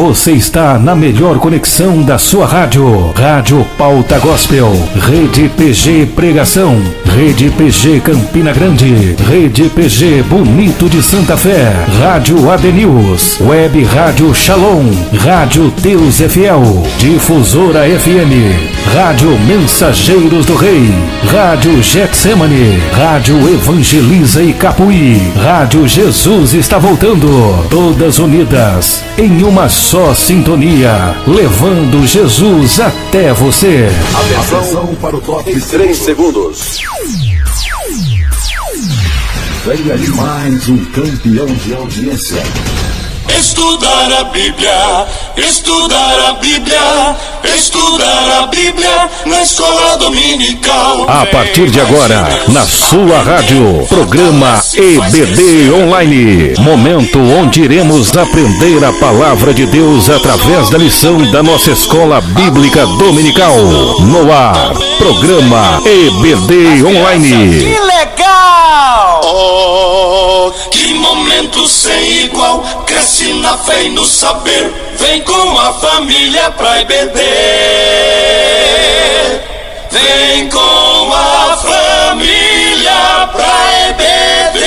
Você está na melhor conexão da sua rádio. Rádio Pauta Gospel. Rede PG Pregação. Rede PG Campina Grande. Rede PG Bonito de Santa Fé. Rádio ADNews. Web Rádio Shalom. Rádio Deus é Fiel. Difusora FM. Rádio Mensageiros do Rei. Rádio Getsemane. Rádio Evangeliza e Capuí. Rádio Jesus está voltando. Todas unidas em uma só sintonia, levando Jesus até você. Atenção para o top 3 segundos. Venha de mais um campeão de audiência. Estudar a Bíblia, estudar a Bíblia, estudar a Bíblia na escola dominical. A partir de agora, na sua rádio, programa EBD Online. Momento onde iremos aprender a palavra de Deus através da lição da nossa escola bíblica dominical. No ar, programa EBD Online. Que legal! Oh, que momento sem igual, cresce na fé e no saber, vem com a família pra EBD. Vem com a família pra EBD.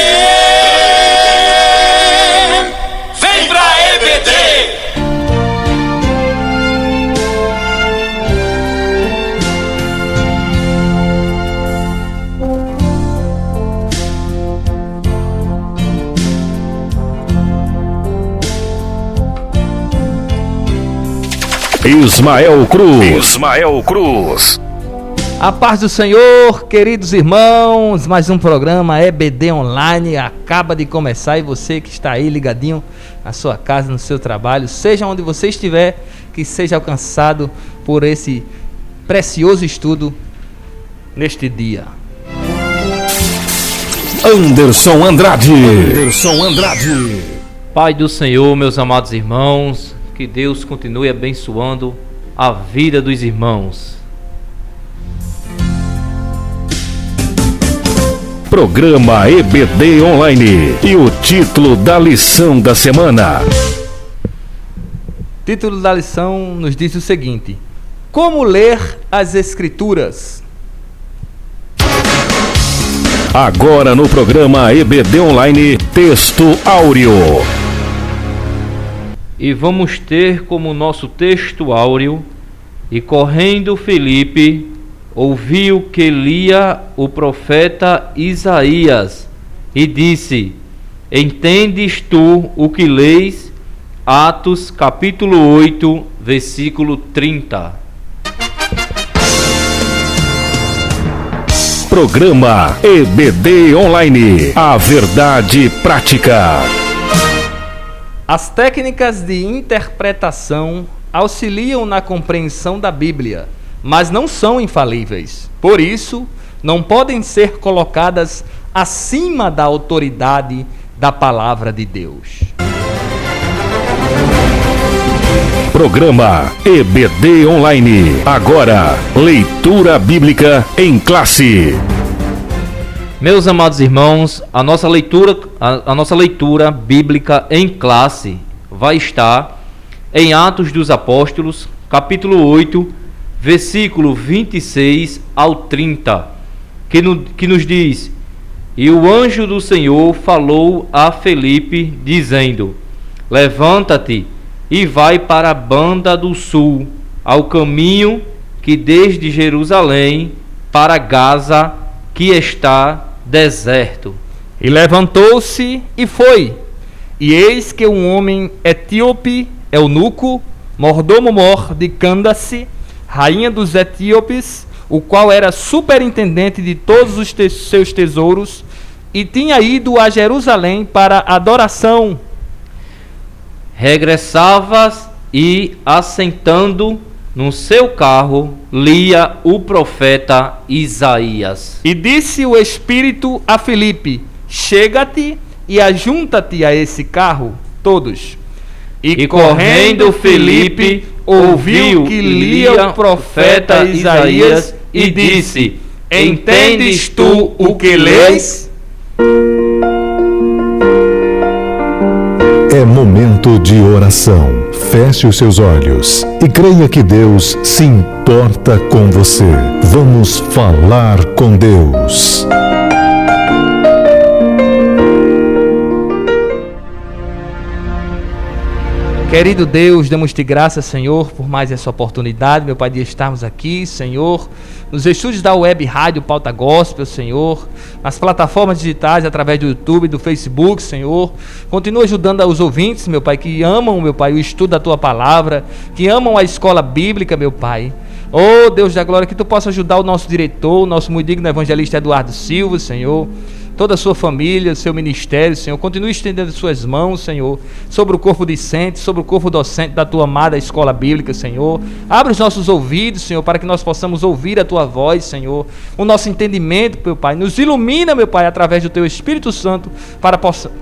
Vem pra EBD. Ismael Cruz. A paz do Senhor, queridos irmãos, mais um programa EBD Online acaba de começar e você que está aí ligadinho na sua casa, no seu trabalho, seja onde você estiver, que seja alcançado por esse precioso estudo neste dia. Anderson Andrade. Pai do Senhor, meus amados irmãos, que Deus continue abençoando a vida dos irmãos. Programa EBD Online e o título da lição da semana. O título da lição nos diz o seguinte: como ler as Escrituras? Agora no programa EBD Online, texto áureo. E vamos ter como nosso texto áureo: e correndo Filipe ouviu que lia o profeta Isaías e disse: entendes tu o que leis? Atos capítulo 8, versículo 30. Programa EBD Online, a verdade prática. As técnicas de interpretação auxiliam na compreensão da Bíblia, mas não são infalíveis. Por isso, não podem ser colocadas acima da autoridade da palavra de Deus. Programa EBD Online. Agora, leitura bíblica em classe. Meus amados irmãos, a nossa leitura bíblica em classe vai estar em Atos dos Apóstolos, capítulo 8, versículo 26 ao 30, que nos diz: e o anjo do Senhor falou a Filipe, dizendo: levanta-te e vai para a banda do sul, ao caminho que desde Jerusalém para Gaza, que está deserto. E levantou-se e foi. E eis que um homem etíope, eunuco, mordomo-mor de Candace, rainha dos etíopes, o qual era superintendente de todos os seus tesouros, e tinha ido a Jerusalém para adoração, regressava e, assentando no seu carro, lia o profeta Isaías. E disse o Espírito a Filipe: chega-te e ajunta-te a esse carro. Todos. E correndo Filipe ouviu que lia o profeta Isaías e disse: entendes tu o que lês? É momento de oração. Feche os seus olhos e creia que Deus se importa com você. Vamos falar com Deus. Querido Deus, damos-te graças, Senhor, por mais essa oportunidade, meu Pai, de estarmos aqui, Senhor, nos estúdios da Web Rádio Pauta Gospel, Senhor, nas plataformas digitais, através do YouTube, do Facebook, Senhor. Continua ajudando os ouvintes, meu Pai, que amam, meu Pai, o estudo da Tua Palavra, que amam a escola bíblica, meu Pai. Oh, Deus da glória, que Tu possa ajudar o nosso diretor, o nosso muito digno evangelista Eduardo Silva, Senhor, toda a sua família, seu ministério, Senhor. Continue estendendo suas mãos, Senhor, sobre o corpo discente, sobre o corpo docente da Tua amada escola bíblica, Senhor. Abre os nossos ouvidos, Senhor, para que nós possamos ouvir a Tua voz, Senhor. O nosso entendimento, meu Pai, nos ilumina, meu Pai, através do Teu Espírito Santo,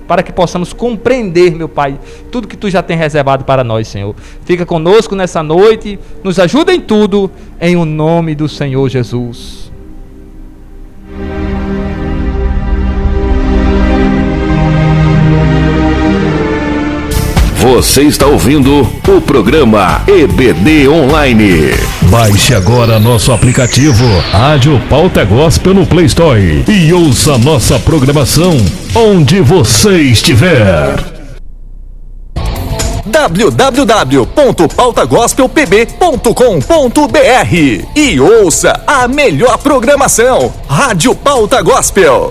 para que possamos compreender, meu Pai, tudo que Tu já tem reservado para nós, Senhor. Fica conosco nessa noite, nos ajuda em tudo, em o nome do Senhor Jesus. Você está ouvindo o programa EBD Online. Baixe agora nosso aplicativo Rádio Pauta Gospel no Play Store e ouça nossa programação onde você estiver. www.pautagospelpb.com.br e ouça a melhor programação. Rádio Pauta Gospel.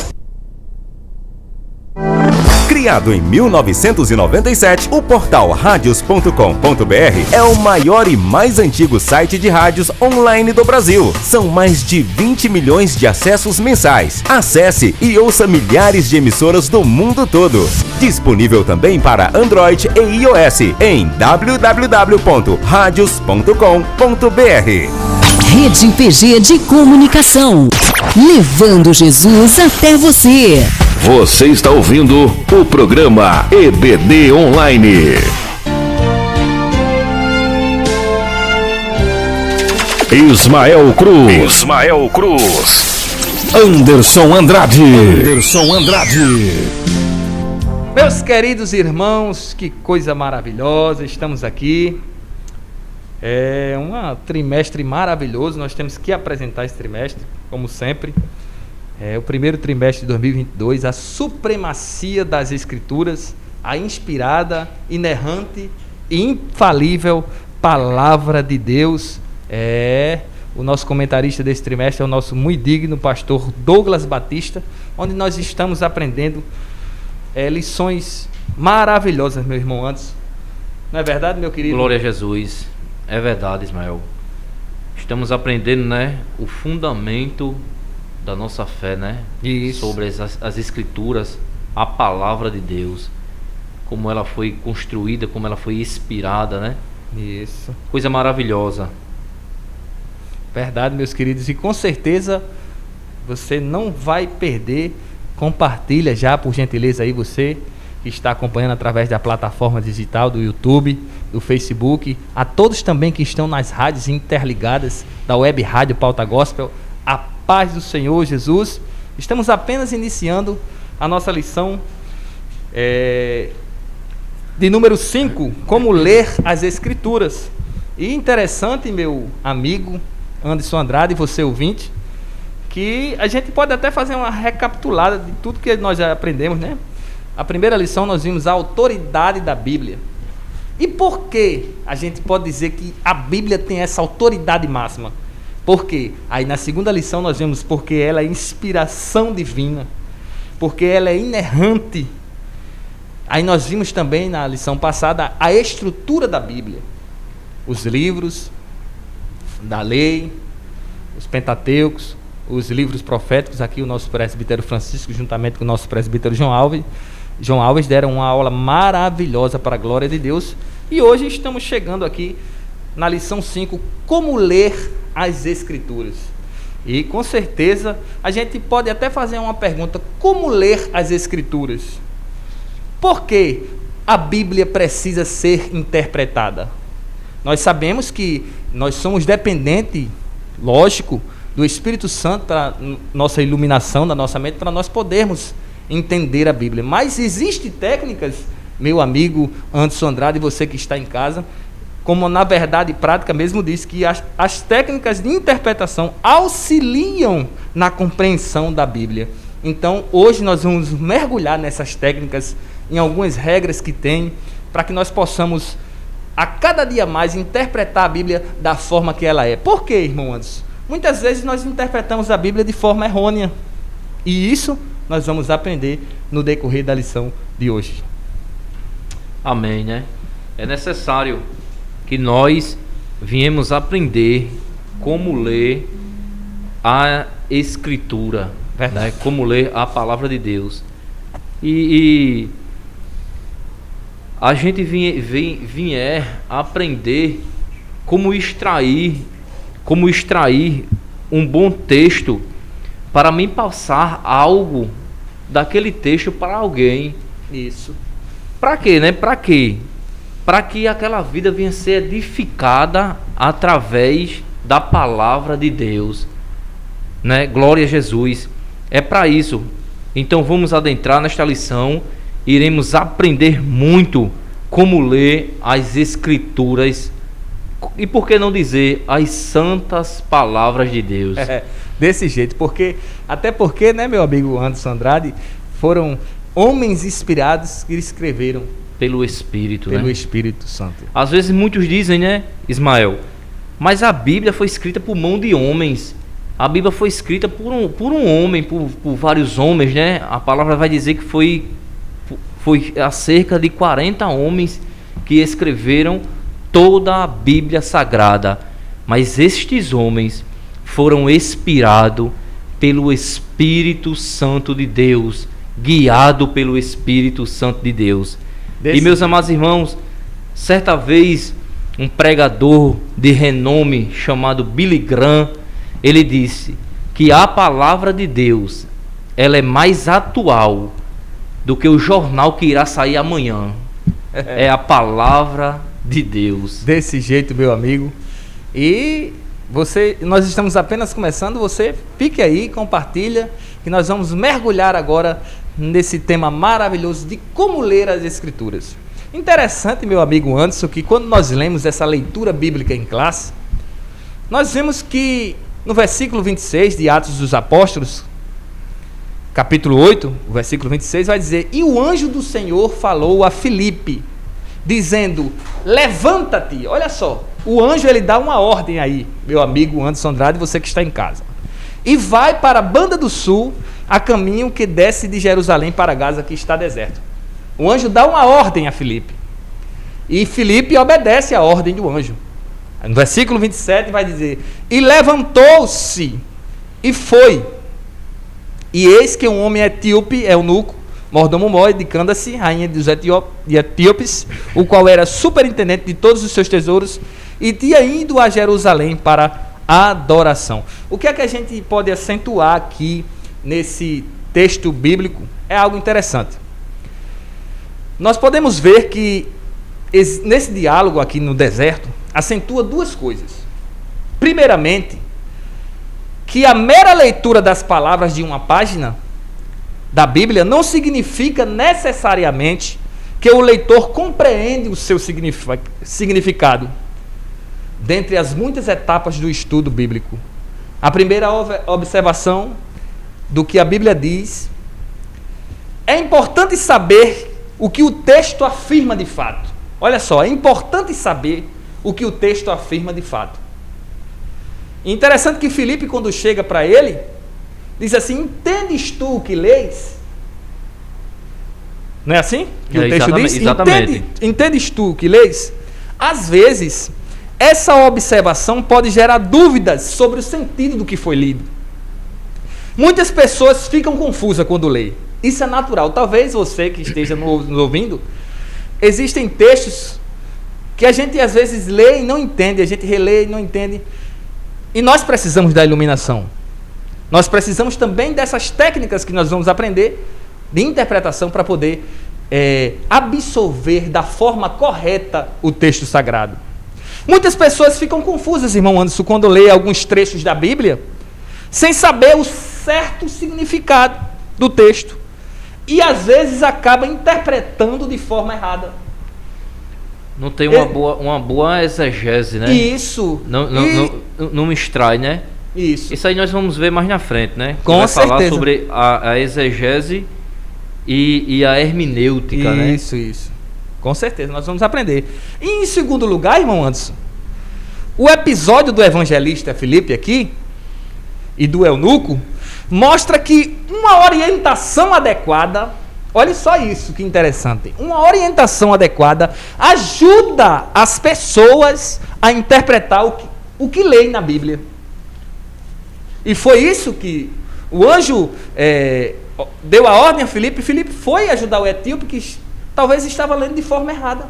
Criado em 1997, o portal radios.com.br é o maior e mais antigo site de rádios online do Brasil. São mais de 20 milhões de acessos mensais. Acesse e ouça milhares de emissoras do mundo todo. Disponível também para Android e iOS em www.radios.com.br. Rede PG de Comunicação, levando Jesus até você. Você está ouvindo o programa EBD Online. Ismael Cruz. Anderson Andrade. Meus queridos irmãos, que coisa maravilhosa, estamos aqui. É um trimestre maravilhoso, nós temos que apresentar esse trimestre, como sempre. O primeiro trimestre de 2022, a supremacia das Escrituras, a inspirada, inerrante e infalível Palavra de Deus. O nosso comentarista desse trimestre é o nosso muito digno pastor Douglas Batista, onde nós estamos aprendendo lições maravilhosas, meu irmão Anderson. Não é verdade, meu querido? Glória a Jesus. É verdade, Ismael. Estamos aprendendo, o fundamento da nossa fé, Isso. Sobre as Escrituras, a Palavra de Deus, como ela foi construída, como ela foi inspirada, Isso. Coisa maravilhosa. Verdade, meus queridos, e com certeza você não vai perder. Compartilha já, por gentileza, aí você que está acompanhando através da plataforma digital do YouTube, do Facebook, a todos também que estão nas rádios interligadas da Web Rádio Pauta Gospel, a paz do Senhor Jesus. Estamos apenas iniciando a nossa lição de número 5, como ler as Escrituras. E interessante, meu amigo Anderson Andrade, você ouvinte, que a gente pode até fazer uma recapitulada de tudo que nós já aprendemos, A primeira lição nós vimos a autoridade da Bíblia. E por que a gente pode dizer que a Bíblia tem essa autoridade máxima? Por quê? Aí na segunda lição nós vimos porque ela é inspiração divina, porque ela é inerrante. Aí nós vimos também na lição passada a estrutura da Bíblia. Os livros da lei, os Pentateucos, os livros proféticos. Aqui o nosso presbítero Francisco, juntamente com o nosso presbítero João Alves, deram uma aula maravilhosa para a glória de Deus. E hoje estamos chegando aqui na lição 5, como ler as Escrituras. E com certeza a gente pode até fazer uma pergunta: como ler as Escrituras? Por que a Bíblia precisa ser interpretada? Nós sabemos que nós somos dependentes, lógico, do Espírito Santo para nossa iluminação da nossa mente, para nós podermos entender a Bíblia. Mas existem técnicas meu amigo Anderson Andrade e você que está em casa, como na verdade prática mesmo diz que as técnicas de interpretação auxiliam na compreensão da Bíblia. Então, hoje nós vamos mergulhar nessas técnicas, em algumas regras que tem, para que nós possamos, a cada dia mais, interpretar a Bíblia da forma que ela é. Por quê, irmão Anderson? Muitas vezes nós interpretamos a Bíblia de forma errônea. E isso nós vamos aprender no decorrer da lição de hoje. Amém, né? É necessário que nós viemos aprender como ler a Escritura, né? Como ler a Palavra de Deus. E a gente vier aprender como extrair um bom texto para mim passar algo daquele texto para alguém. Isso. Para quê, né? Para quê? Para que aquela vida venha a ser edificada através da palavra de Deus, né? Glória a Jesus. É para isso. Então vamos adentrar nesta lição. Iremos aprender muito como ler as Escrituras. E por que não dizer as santas palavras de Deus? Desse jeito, até porque, né, meu amigo Anderson Andrade, foram homens inspirados que escreveram pelo Espírito, pelo né? Espírito Santo. Às vezes muitos dizem, né, Ismael, mas a Bíblia foi escrita por mão de homens. A Bíblia foi escrita por um homem, por vários homens, né? A palavra vai dizer que foi há cerca de 40 homens que escreveram toda a Bíblia Sagrada. Mas estes homens foram inspirados pelo Espírito Santo de Deus, guiado pelo Espírito Santo de Deus. E meus amados irmãos, certa vez um pregador de renome chamado Billy Graham, ele disse que a palavra de Deus, ela é mais atual do que o jornal que irá sair amanhã. É a palavra de Deus. Desse jeito, meu amigo. E nós estamos apenas começando, você fique aí, compartilha, que nós vamos mergulhar agora nesse tema maravilhoso de como ler as Escrituras. Interessante, meu amigo Anderson, que quando nós lemos essa leitura bíblica em classe, nós vemos que no versículo 26 de Atos dos Apóstolos, capítulo 8, o versículo 26 vai dizer: e o anjo do Senhor falou a Filipe, dizendo, levanta-te. Olha só, o anjo ele dá uma ordem aí, meu amigo Anderson Andrade, você que está em casa, e vai para a banda do sul, a caminho que desce de Jerusalém para Gaza, que está deserto. O anjo dá uma ordem a Filipe, e Filipe obedece a ordem do anjo. No versículo 27 vai dizer, e levantou-se e foi, e eis que um homem etíope, eunuco, mordomo de Candace, rainha dos etíopes, o qual era superintendente de todos os seus tesouros, e tinha ido a Jerusalém para a adoração. O que é que a gente pode acentuar aqui nesse texto bíblico? É algo interessante. Nós podemos ver que nesse diálogo aqui no deserto, acentua duas coisas. Primeiramente, que a mera leitura das palavras de uma página da Bíblia não significa necessariamente que o leitor compreende o seu significado. Dentre as muitas etapas do estudo bíblico, a primeira observação do que a Bíblia diz, é importante saber o que o texto afirma de fato. Olha só, é importante saber o que o texto afirma de fato. Interessante que Filipe, quando chega para ele, diz assim, entendes tu o que lês? Não é assim? Que o texto diz? Exatamente. Entendes tu o que lês? Às vezes, essa observação pode gerar dúvidas sobre o sentido do que foi lido. Muitas pessoas ficam confusas quando leem. Isso é natural. Talvez você que esteja nos ouvindo, existem textos que a gente às vezes lê e não entende, a gente relê e não entende. E nós precisamos da iluminação. Nós precisamos também dessas técnicas que nós vamos aprender de interpretação para poder absorver da forma correta o texto sagrado. Muitas pessoas ficam confusas, irmão Anderson, quando lê alguns trechos da Bíblia, sem saber o certo significado do texto. e às vezes acaba interpretando de forma errada. Não tem uma boa exegese, né? Isso. Não extrai, né? Isso aí nós vamos ver mais na frente, né? Com vai certeza. falar sobre a exegese e a hermenêutica, né? Isso. Com certeza, nós vamos aprender. E em segundo lugar, irmão Anderson, o episódio do evangelista Filipe aqui, e do eunuco, mostra que uma orientação adequada, olha só isso que interessante, uma orientação adequada ajuda as pessoas a interpretar o que leem na Bíblia. E foi isso que o anjo deu a ordem a Filipe. Filipe foi ajudar o etíope que talvez estava lendo de forma errada,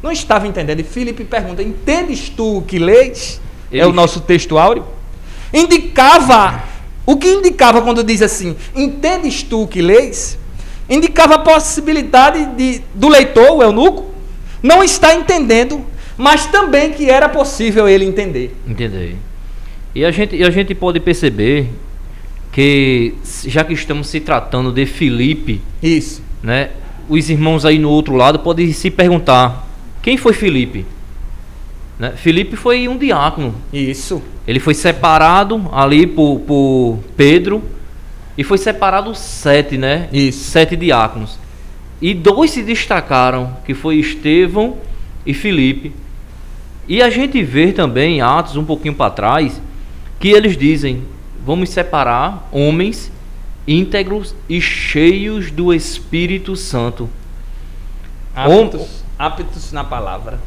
não estava entendendo. E Filipe pergunta: entendes tu o que leis? É o nosso texto áureo. O que indicava quando diz assim, entendes tu o que leis? Indicava a possibilidade do leitor, o eunuco, não estar entendendo, mas também que era possível ele entender. Entender. E a gente pode perceber que, já que estamos se tratando de Filipe, isso, né, os irmãos aí no outro lado podem se perguntar: quem foi Filipe? Né? Filipe foi um diácono. Isso. Ele foi separado ali por Pedro, e foi separado 7, né? Isso. 7 diáconos. E 2 se destacaram, que foi Estevão e Filipe. E a gente vê também em Atos, um pouquinho para trás, que eles dizem: vamos separar homens íntegros e cheios do Espírito Santo. Aptos na palavra.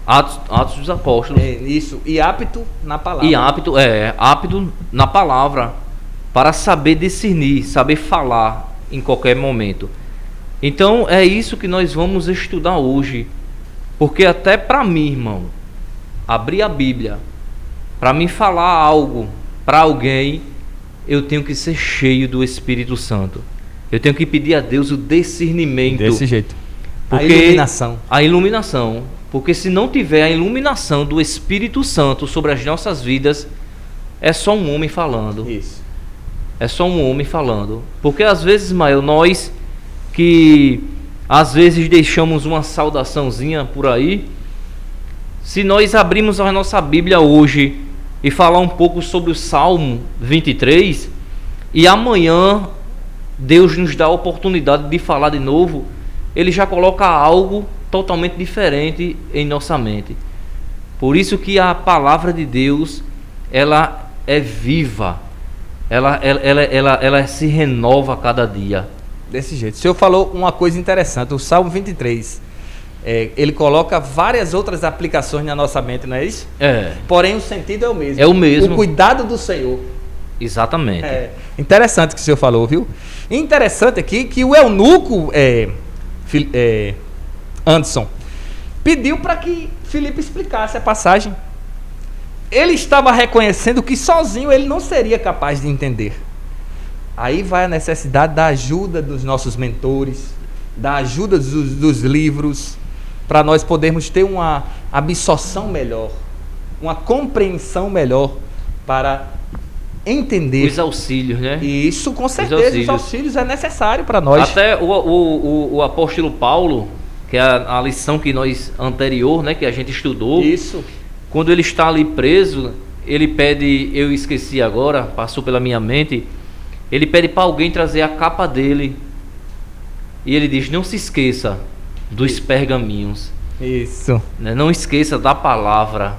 Atos dos Apóstolos. Isso, e apto na palavra. E apto na palavra, para saber discernir, saber falar em qualquer momento. Então é isso que nós vamos estudar hoje. Porque até para mim, irmão, abrir a Bíblia, para mim falar algo para alguém, eu tenho que ser cheio do Espírito Santo. Eu tenho que pedir a Deus o discernimento. Desse jeito. Porque a iluminação. Porque se não tiver a iluminação do Espírito Santo sobre as nossas vidas, é só um homem falando. Isso. É só um homem falando. Porque às vezes, Ismael, nós que às vezes deixamos uma saudaçãozinha por aí, se nós abrirmos a nossa Bíblia hoje e falar um pouco sobre o Salmo 23, e amanhã Deus nos dá a oportunidade de falar de novo, Ele já coloca algo totalmente diferente em nossa mente. Por isso que a palavra de Deus, ela é viva, ela se renova a cada dia. Desse jeito. O senhor falou uma coisa interessante, o Salmo 23, ele coloca várias outras aplicações na nossa mente, não é isso? Porém o sentido é o mesmo. É o mesmo. O cuidado do Senhor. Exatamente. Interessante o que o senhor falou, viu? Interessante aqui que o eunuco Anderson pediu para que Filipe explicasse a passagem. Ele estava reconhecendo que sozinho ele não seria capaz de entender. Aí vai a necessidade da ajuda dos nossos mentores, da ajuda dos livros, para nós podermos ter uma absorção melhor, uma compreensão melhor para entender. Os auxílios, né? E isso, com certeza, os auxílios é necessário para nós. Até o apóstolo Paulo, que é a lição que nós anterior, né, que a gente estudou. Isso. Quando ele está ali preso, ele pede, eu esqueci agora, passou pela minha mente, ele pede para alguém trazer a capa dele. E ele diz: não se esqueça dos pergaminhos. Isso. Não esqueça da palavra.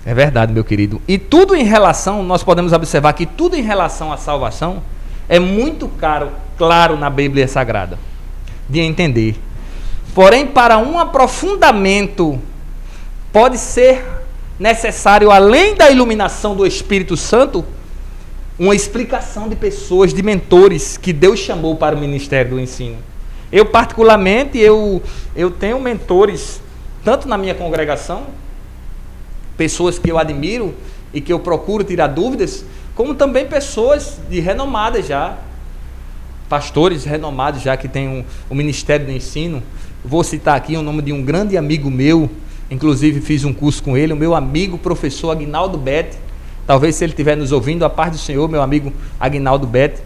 É verdade, meu querido. E tudo em relação, nós podemos observar que tudo em relação à salvação é muito claro na Bíblia Sagrada, de entender. Porém, para um aprofundamento, pode ser necessário, além da iluminação do Espírito Santo, uma explicação de pessoas, de mentores que Deus chamou para o ministério do ensino. Eu particularmente, eu tenho mentores, tanto na minha congregação, pessoas que eu admiro e que eu procuro tirar dúvidas, como também pessoas de renomadas já, pastores renomados já que têm o ministério do ensino. Vou citar aqui o nome de um grande amigo meu, inclusive fiz um curso com ele, o meu amigo professor Aguinaldo Bete. Talvez se ele estiver nos ouvindo, a paz do Senhor, meu amigo Aguinaldo Bete.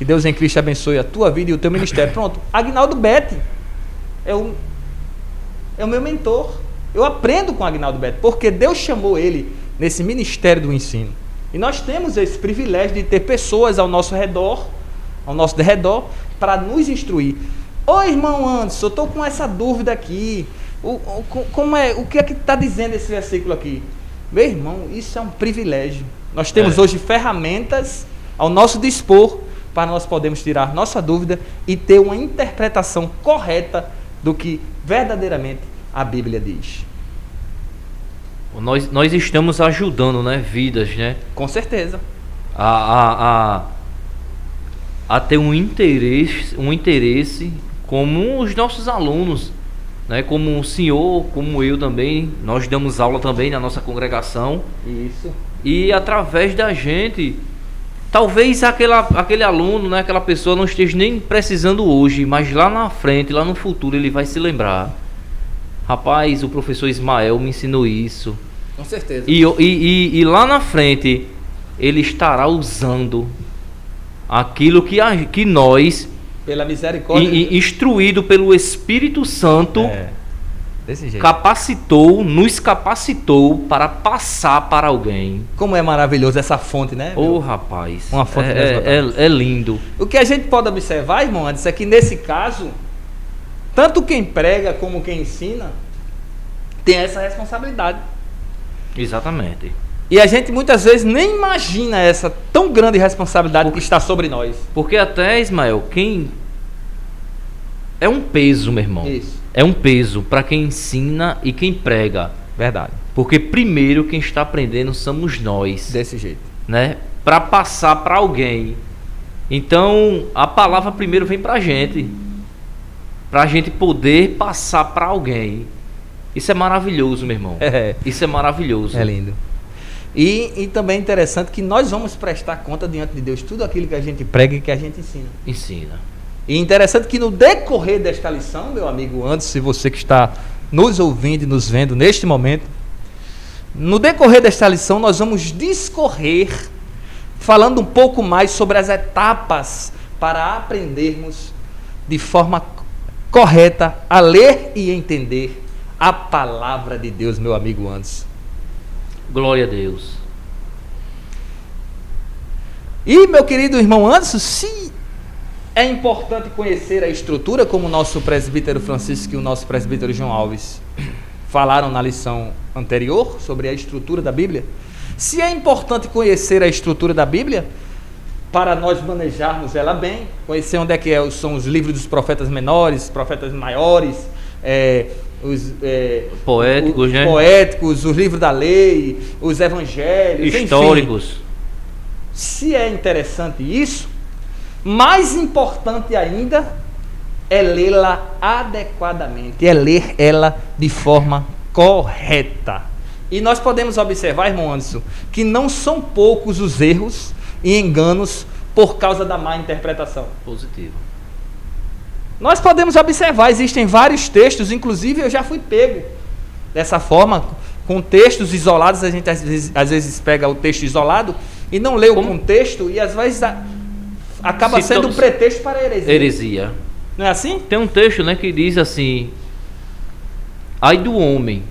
Que Deus em Cristo abençoe a tua vida e o teu ministério. Pronto, Aguinaldo Betti é o meu mentor. Eu aprendo com Aguinaldo Betti, porque Deus chamou ele nesse ministério do ensino. E nós temos esse privilégio de ter pessoas ao nosso redor, para nos instruir. Ô irmão Anderson, eu estou com essa dúvida aqui. O que é que está dizendo esse versículo aqui? Meu irmão, isso é um privilégio. Nós temos hoje ferramentas ao nosso dispor para nós podermos tirar nossa dúvida e ter uma interpretação correta do que verdadeiramente a Bíblia diz. Nós estamos ajudando, né, vidas, né? Com certeza. A ter um interesse como os nossos alunos, né? Como o senhor, como eu também, nós damos aula também na nossa congregação. Isso. E através da gente, talvez aquele aluno, né, aquela pessoa não esteja nem precisando hoje, mas lá na frente, lá no futuro, ele vai se lembrar. Rapaz, o professor Ismael me ensinou isso. Com certeza. E lá na frente, ele estará usando aquilo que nós, pela misericórdia, instruído pelo Espírito Santo, desse jeito, nos capacitou para passar para alguém. Como é maravilhoso essa fonte, né? Rapaz, uma fonte é lindo. O que a gente pode observar, irmão, antes é que nesse caso, tanto quem prega como quem ensina tem essa responsabilidade. Exatamente. E a gente muitas vezes nem imagina essa tão grande responsabilidade que está sobre nós. Porque até, Ismael, é um peso, meu irmão. Isso. É um peso para quem ensina e quem prega. Verdade. Porque primeiro quem está aprendendo somos nós. Desse jeito. Né? Para passar para alguém. Então, a palavra primeiro vem para a gente. Para a gente poder passar para alguém. Isso é maravilhoso, meu irmão. Isso é maravilhoso. É lindo. E também é interessante que nós vamos prestar conta diante de Deus tudo aquilo que a gente prega e que a gente ensina. E interessante que no decorrer desta lição, meu amigo Anderson, e você que está nos ouvindo e nos vendo neste momento, no decorrer desta lição nós vamos discorrer falando um pouco mais sobre as etapas para aprendermos de forma correta a ler e entender a palavra de Deus, meu amigo Anderson. Glória a Deus. E, meu querido irmão Anderson, se é importante conhecer a estrutura, como o nosso presbítero Francisco e o nosso presbítero João Alves falaram na lição anterior sobre a estrutura da Bíblia, se é importante conhecer a estrutura da Bíblia para nós manejarmos ela bem, conhecer onde é que são os livros dos profetas menores, profetas maiores, os poéticos, né? Poéticos, os livros da lei, os evangelhos, históricos. Enfim, se é interessante isso, mais importante ainda é lê-la adequadamente, é ler ela de forma correta. E nós podemos observar, irmão Anderson, que não são poucos os erros e enganos por causa da má interpretação. Positivo. Nós podemos observar, existem vários textos, inclusive eu já fui pego dessa forma, com textos isolados. A gente às vezes pega o texto isolado e não lê o contexto, e às vezes acaba sendo um pretexto para heresia. Não é assim? Tem um texto, né, que diz assim: ai do homem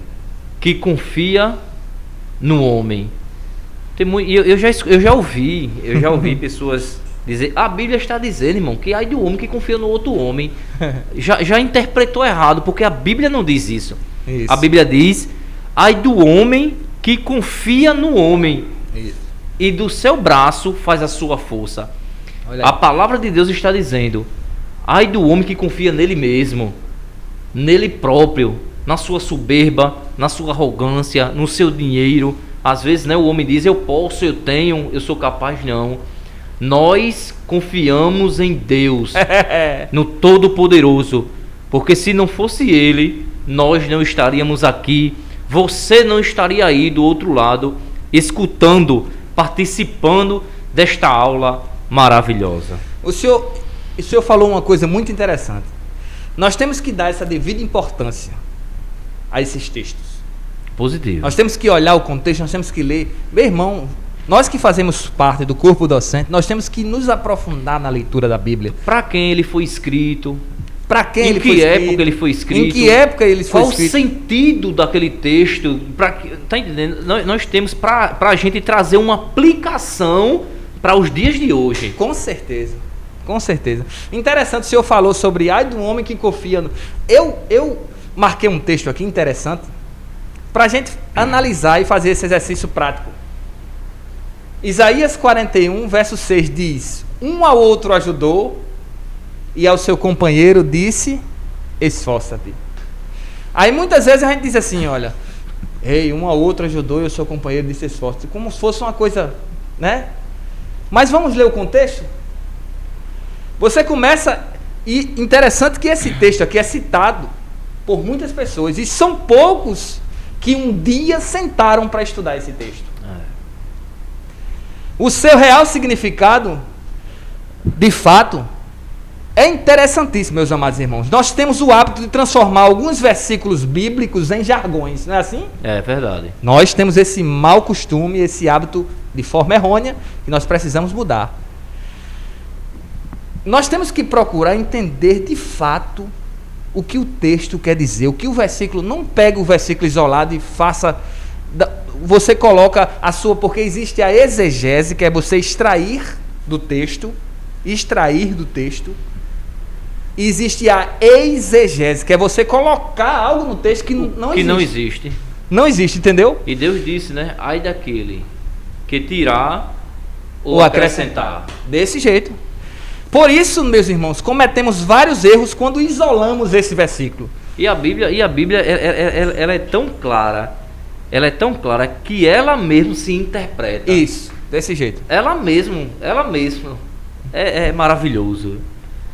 que confia no homem. Eu já ouvi pessoas dizer, a Bíblia está dizendo, irmão, que ai do homem que confia no outro homem. já interpretou errado, porque a Bíblia não diz isso. A Bíblia diz, ai do homem que confia no homem. Isso. E do seu braço faz a sua força. A palavra de Deus está dizendo, ai do homem que confia nele mesmo, nele próprio, na sua soberba, na sua arrogância, no seu dinheiro. Às vezes, né, o homem diz, eu posso, eu tenho, eu sou capaz. Não. Nós confiamos em Deus, no Todo-Poderoso, porque se não fosse Ele, nós não estaríamos aqui, você não estaria aí do outro lado, escutando, participando desta aula maravilhosa. O senhor falou uma coisa muito interessante. Nós temos que dar essa devida importância a esses textos. Positivo. Nós temos que olhar o contexto, nós temos que ler. Meu irmão, nós que fazemos parte do corpo docente, nós temos que nos aprofundar na leitura da Bíblia. Para quem ele foi escrito? Para quem ele foi escrito? Em escrito? que época ele foi escrito? Em que época ele foi Qual escrito? o sentido daquele texto? Tá entendendo? Nós temos para a gente trazer uma aplicação para os dias de hoje. Com certeza. Com certeza. Interessante, o senhor falou sobre ai do homem que confia no... Eu marquei um texto aqui interessante para a gente analisar e fazer esse exercício prático. Isaías 41, verso 6 diz: um ao outro ajudou e ao seu companheiro disse: esforça-te. Aí muitas vezes a gente diz assim, olha, ei, um ao outro ajudou e ao seu companheiro disse: esforça-te. Como se fosse uma coisa, né? Mas vamos ler o contexto? Você começa, e interessante que esse texto aqui é citado por muitas pessoas, e são poucos que um dia sentaram para estudar esse texto. O seu real significado, de fato, é interessantíssimo, meus amados irmãos. Nós temos o hábito de transformar alguns versículos bíblicos em jargões, não é assim? É verdade. Nós temos esse mau costume, esse hábito de forma errônea, que nós precisamos mudar. Nós temos que procurar entender de fato o que o texto quer dizer, o que o versículo, não pega o versículo isolado e faça, você coloca a sua, porque existe a exegese, que é você extrair do texto, e existe a exegese, que é você colocar algo no texto que não existe. Não existe. Não existe, entendeu? E Deus disse, né? Ai daquele que tirar ou acrescentar. Desse jeito. Por isso, meus irmãos, cometemos vários erros quando isolamos esse versículo. E a Bíblia ela é tão clara, que ela mesmo se interpreta. Isso, desse jeito. Ela mesmo. É maravilhoso.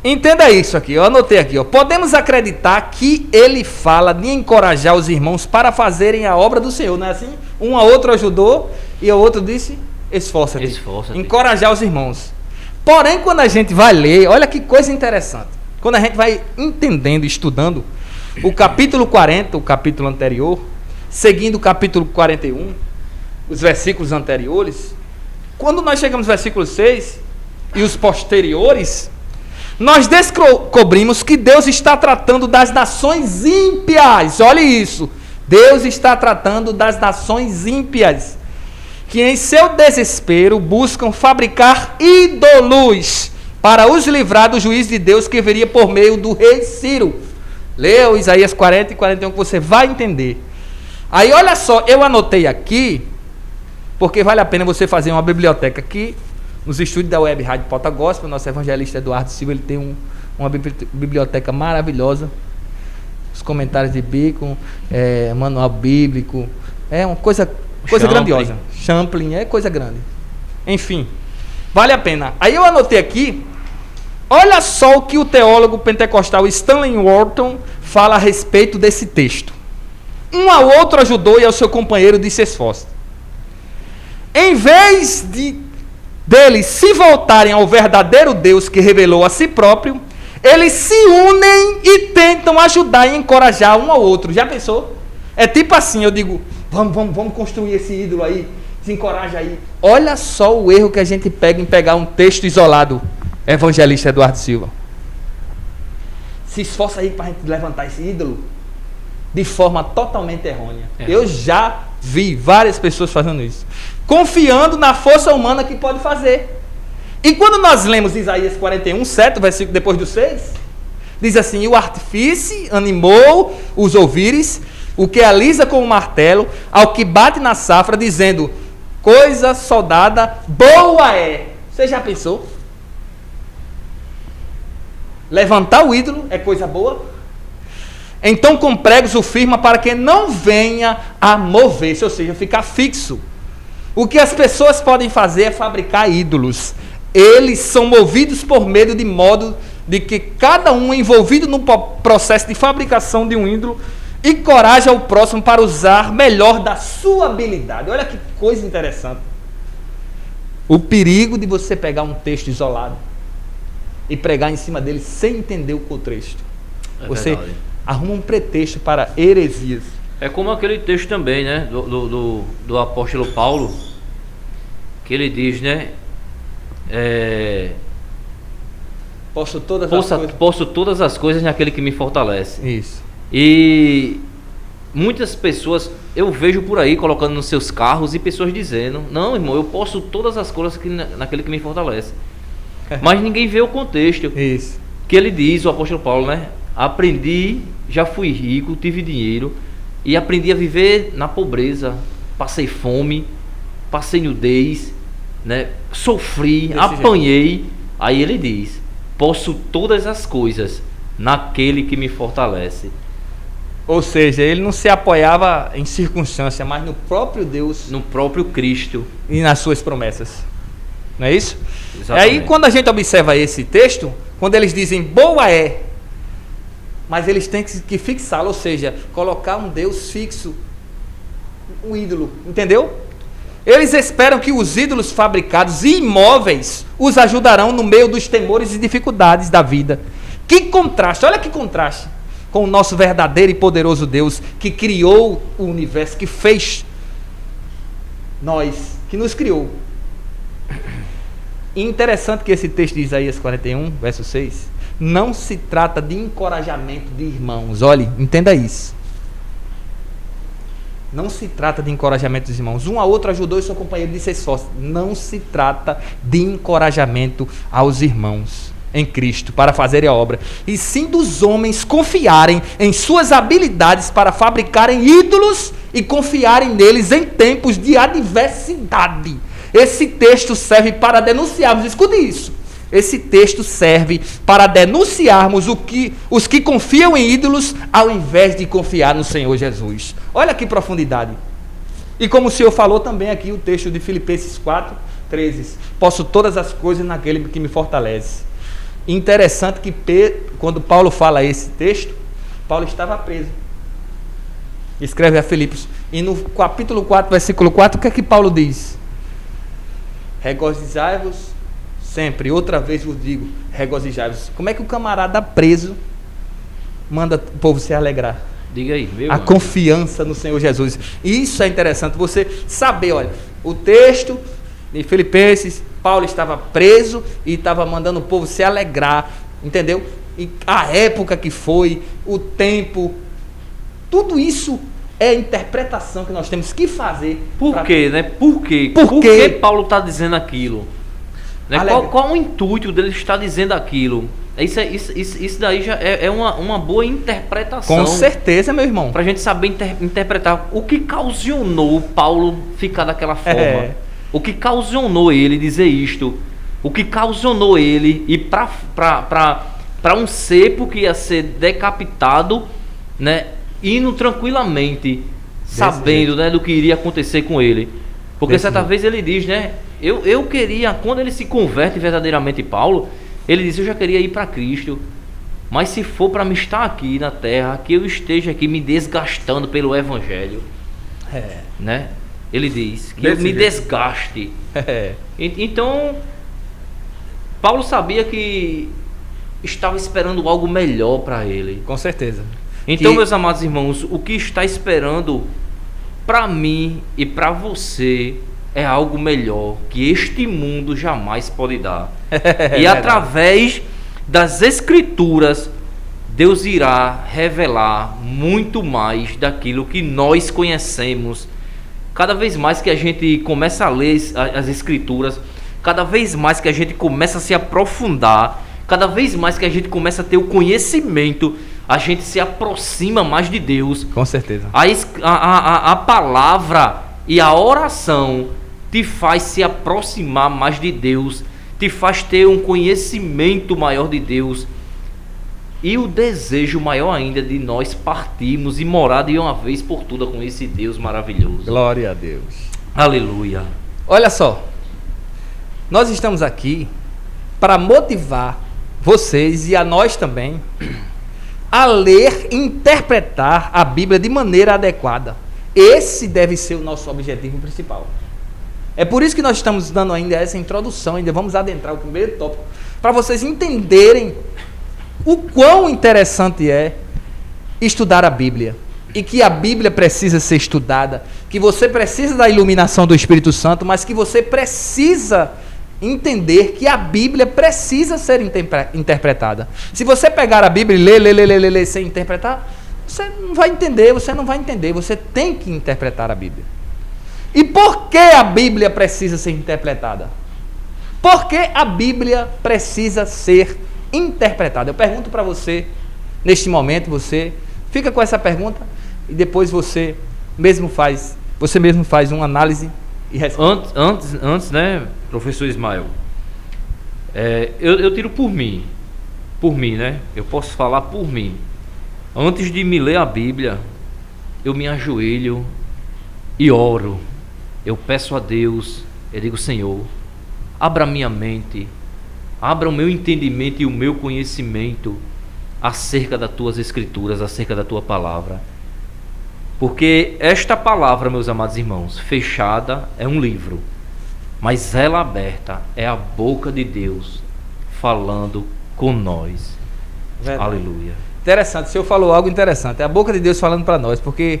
Entenda isso aqui, eu anotei aqui, ó. Podemos acreditar que ele fala de encorajar os irmãos para fazerem a obra do Senhor, não é assim? Um a outro ajudou e o outro disse: esforça-te. Esforça-te. Encorajar os irmãos. Porém, quando a gente vai ler, olha que coisa interessante. Quando a gente vai entendendo, estudando o capítulo 40, o capítulo anterior, seguindo o capítulo 41, os versículos anteriores, quando nós chegamos no versículo 6 e os posteriores, nós descobrimos que Deus está tratando das nações ímpias. Olha isso. Deus está tratando das nações ímpias, que em seu desespero buscam fabricar ídolos para os livrar do juízo de Deus que viria por meio do rei Ciro. Leia o Isaías 40 e 41 que você vai entender. Aí olha só, eu anotei aqui, porque vale a pena você fazer uma biblioteca aqui, nos estúdios da Web Rádio Pauta Gospel. Nosso evangelista Eduardo Silva, ele tem uma biblioteca maravilhosa, os comentários de Bacon, manual bíblico, é uma coisa grandiosa. Champlin é coisa grande. Enfim, vale a pena. Aí eu anotei aqui, olha só o que o teólogo pentecostal Stanley Wharton fala a respeito desse texto. Um ao outro ajudou e ao seu companheiro disse: esforça. Em vez deles se voltarem ao verdadeiro Deus que revelou a si próprio, eles se unem e tentam ajudar e encorajar um ao outro. Já pensou? É tipo assim, eu digo: vamos construir esse ídolo aí, se encoraja aí. Olha só o erro que a gente pega em pegar um texto isolado, evangelista Eduardo Silva. Se esforça aí para a gente levantar esse ídolo de forma totalmente errônea. Eu já vi várias pessoas fazendo isso, confiando na força humana que pode fazer. E quando nós lemos Isaías 41, 7, versículo depois do 6, diz assim: e o artífice animou os ouvires, o que alisa com o martelo, ao que bate na safra, dizendo: coisa soldada boa é. Você já pensou? Levantar o ídolo é coisa boa? Então com pregos o firma para que não venha a mover-se, ou seja, ficar fixo. O que as pessoas podem fazer é fabricar ídolos. Eles são movidos por medo, de modo de que cada um envolvido no processo de fabricação de um ídolo encoraja o próximo para usar melhor da sua habilidade. Olha que coisa interessante. O perigo de você pegar um texto isolado e pregar em cima dele sem entender o contexto. Você verdade. Arruma um pretexto para heresias. É como aquele texto também, né, do apóstolo Paulo, que ele diz, né? Posso todas as coisas naquele que me fortalece. Isso. E muitas pessoas eu vejo por aí colocando nos seus carros e pessoas dizendo: não, irmão, eu posso todas as coisas naquele que me fortalece. Mas ninguém vê o contexto. Isso. Que ele diz, o apóstolo Paulo, né? Aprendi, já fui rico, tive dinheiro e aprendi a viver na pobreza. Passei fome, passei nudez, né? Sofri, apanhei. Jeito. Aí ele diz: posso todas as coisas naquele que me fortalece. Ou seja, ele não se apoiava em circunstância, mas no próprio Deus, no próprio Cristo e nas suas promessas. Não é isso? Exatamente. Aí quando a gente observa esse texto, quando eles dizem boa é, mas eles têm que fixá-lo, ou seja, colocar um Deus fixo, um ídolo, entendeu? Eles esperam que os ídolos fabricados e imóveis os ajudarão no meio dos temores e dificuldades da vida. Que contraste, olha que contraste com o nosso verdadeiro e poderoso Deus que criou o universo, que fez nós, que nos criou. E interessante que esse texto de Isaías 41, verso 6, não se trata de encorajamento de irmãos. Olhe, entenda isso. Não se trata de encorajamento dos irmãos. Um a outro ajudou e seu companheiro de ser sócio. Não se trata de encorajamento aos irmãos em Cristo para fazerem a obra, e sim dos homens confiarem em suas habilidades para fabricarem ídolos e confiarem neles em tempos de adversidade. Esse texto serve para denunciarmos, escute isso, esse texto serve para denunciarmos os que confiam em ídolos ao invés de confiar no Senhor Jesus. Olha que profundidade. E como o Senhor falou também aqui, o texto de Filipenses 4:13, posso todas as coisas naquele que me fortalece. Interessante que quando Paulo fala esse texto, Paulo estava preso. Escreve a Filipos. E no capítulo 4, versículo 4, o que é que Paulo diz? Regozijai-vos sempre. Outra vez vos digo, regozijai-vos. Como é que o camarada preso manda o povo se alegrar? Diga aí, meu A confiança no Senhor Jesus. Isso é interessante, você saber, olha, o texto de Filipenses, Paulo estava preso e estava mandando o povo se alegrar, entendeu? E a época que foi, o tempo, tudo isso é a interpretação que nós temos que fazer. Por quê, né? Por quê? Por que Paulo está dizendo aquilo? Né? Qual o intuito dele estar dizendo aquilo? Isso daí já é uma boa interpretação. Com certeza, meu irmão. Para a gente saber interpretar o que ocasionou Paulo ficar daquela forma. O que ocasionou ele dizer isto? O que ocasionou ele ir para um cepo que ia ser decapitado, né, indo tranquilamente, sabendo, né, do que iria acontecer com ele? Porque certa vez ele diz, né, eu queria, quando ele se converte verdadeiramente, Paulo, ele diz: eu já queria ir para Cristo, mas se for para me estar aqui na terra, que eu esteja aqui me desgastando pelo Evangelho, né? Ele diz que eu me desgaste. Então, Paulo sabia que estava esperando algo melhor para ele. Com certeza. Então, meus amados irmãos, o que está esperando para mim e para você é algo melhor que este mundo jamais pode dar. E através das Escrituras, Deus irá revelar muito mais daquilo que nós conhecemos. Cada vez mais que a gente começa a ler as Escrituras, cada vez mais que a gente começa a se aprofundar, cada vez mais que a gente começa a ter o conhecimento, a gente se aproxima mais de Deus. Com certeza. A palavra e a oração te faz se aproximar mais de Deus, te faz ter um conhecimento maior de Deus. E o desejo maior ainda de nós partirmos e morar de uma vez por todas com esse Deus maravilhoso. Glória a Deus. Aleluia. Olha só, nós estamos aqui para motivar vocês e a nós também a ler e interpretar a Bíblia de maneira adequada. Esse deve ser o nosso objetivo principal. É por isso que nós estamos dando ainda essa introdução, ainda vamos adentrar o primeiro tópico, para vocês entenderem o quão interessante é estudar a Bíblia. e que a Bíblia precisa ser estudada, que você precisa da iluminação do Espírito Santo, mas que você precisa entender que a Bíblia precisa ser interpretada. Se você pegar a Bíblia e ler sem interpretar, você não vai entender, você tem que interpretar a Bíblia. E por que a Bíblia precisa ser interpretada? Por que a Bíblia precisa ser interpretada? Eu pergunto para você, neste momento, você fica com essa pergunta e depois você mesmo faz uma análise e responde. Antes, né, professor Ismael, eu tiro por mim, né? Eu posso falar por mim. Antes de me ler a Bíblia, eu me ajoelho e oro. Eu peço a Deus, eu digo: Senhor, abra minha mente, abra o meu entendimento e o meu conhecimento acerca das tuas escrituras, acerca da tua palavra. Porque esta palavra, meus amados irmãos, fechada é um livro, mas ela aberta é a boca de Deus falando com nós. Verdade. Aleluia. Interessante, o senhor falou algo interessante, é a boca de Deus falando para nós, porque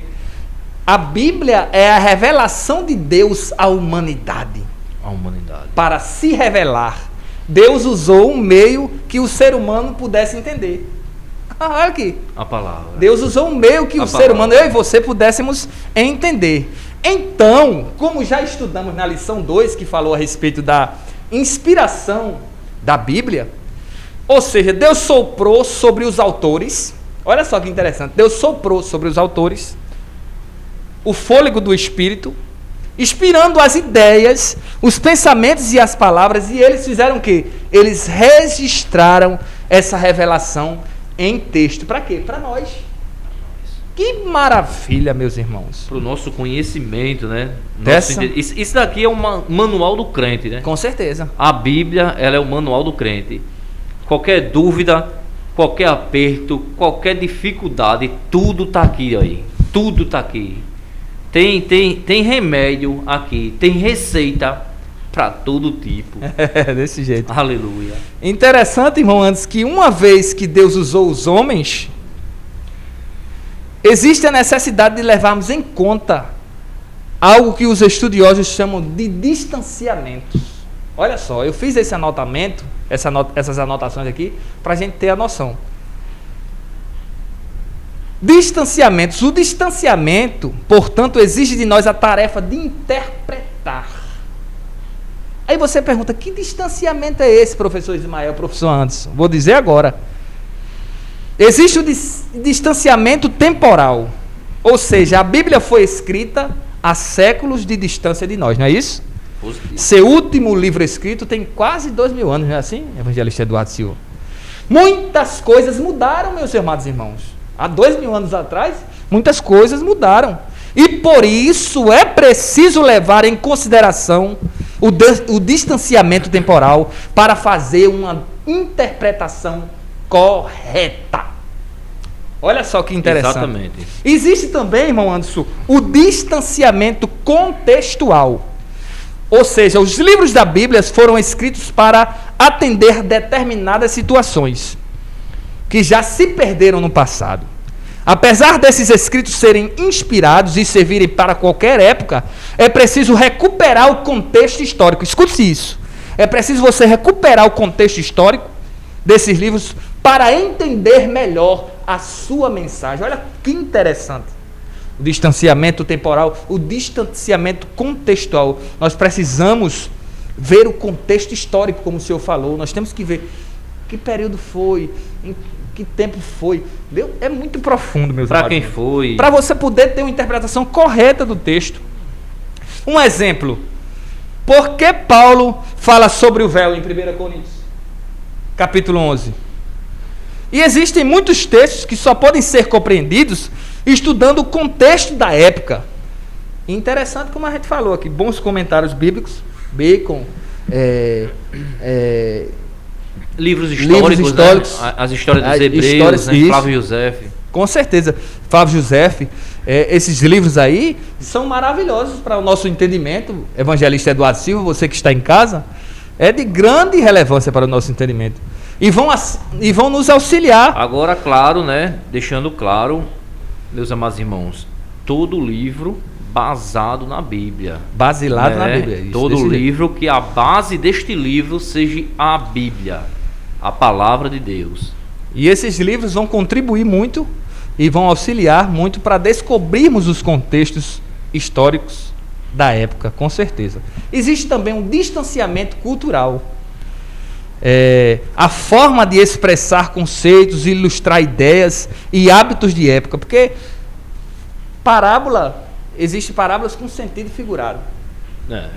a Bíblia é a revelação de Deus à humanidade. A humanidade. Para se revelar, Deus usou um meio que o ser humano pudesse entender. Olha aqui. A palavra. Deus usou um meio que o ser humano, eu e você, pudéssemos entender. Então, como já estudamos na lição 2, que falou a respeito da inspiração da Bíblia, ou seja, Deus soprou sobre os autores, olha só que interessante, Deus soprou sobre os autores o fôlego do Espírito, inspirando as ideias, os pensamentos e as palavras, e eles fizeram o quê? Eles registraram essa revelação em texto. Para quê? Para nós. Que maravilha, meus irmãos. Para o nosso conhecimento, né? Dessa... Isso daqui é um manual do crente, né? Com certeza. A Bíblia, ela é o manual do crente. Qualquer dúvida, qualquer aperto, qualquer dificuldade, tudo está aqui aí. Tudo está aqui. Tem remédio aqui, tem receita para todo tipo. É, desse jeito. Aleluia. Interessante, irmão, antes que uma vez que Deus usou os homens, existe a necessidade de levarmos em conta algo que os estudiosos chamam de distanciamentos. Olha só, eu fiz esse anotamento, essas anotações aqui, para a gente ter a noção. Distanciamentos. O distanciamento, portanto, exige de nós a tarefa de interpretar. Aí você pergunta: que distanciamento é esse, professor Ismael, professor Anderson? Vou dizer agora. Existe o distanciamento temporal. Ou seja, a Bíblia foi escrita há séculos de distância de nós, não é isso? Positivo. Seu último livro escrito tem quase 2000 anos, não é assim, evangelista Eduardo Silva? Muitas coisas mudaram, meus amados irmãos. Há 2000 anos atrás, muitas coisas mudaram. E por isso é preciso levar em consideração o distanciamento temporal para fazer uma interpretação correta. Olha só que interessante. Exatamente. Existe também, irmão Anderson, o distanciamento contextual. Ou seja, os livros da Bíblia foram escritos para atender determinadas situações que já se perderam no passado. Apesar desses escritos serem inspirados e servirem para qualquer época, é preciso recuperar o contexto histórico. Escute isso. É preciso você recuperar o contexto histórico desses livros para entender melhor a sua mensagem. Olha que interessante. O distanciamento temporal, o distanciamento contextual. Nós precisamos ver o contexto histórico, como o senhor falou. Nós temos que ver que período foi, em que tempo foi. É muito profundo, meus Para amigos. quem foi. Para você poder ter uma interpretação correta do texto. Um exemplo. Por que Paulo fala sobre o véu em 1 Coríntios? Capítulo 11. E existem muitos textos que só podem ser compreendidos estudando o contexto da época. Interessante como a gente falou aqui. Bons comentários bíblicos. Bacon. Livros históricos, né? As histórias dos hebreus, né? Flávio José. Com certeza. Flávio José. Esses livros aí são maravilhosos para o nosso entendimento. Evangelista Eduardo Silva, você que está em casa, é de grande relevância para o nosso entendimento. E vão nos auxiliar. Agora, claro, né? Deixando claro Meus amados irmãos, todo livro basado na Bíblia. Basilado na Bíblia. Isso, todo livro que a base deste livro seja a Bíblia, a palavra de Deus. E esses livros vão contribuir muito e vão auxiliar muito para descobrirmos os contextos históricos da época, com certeza. Existe também um distanciamento cultural. A forma de expressar conceitos, ilustrar ideias e hábitos de época, porque existe parábolas com sentido figurado.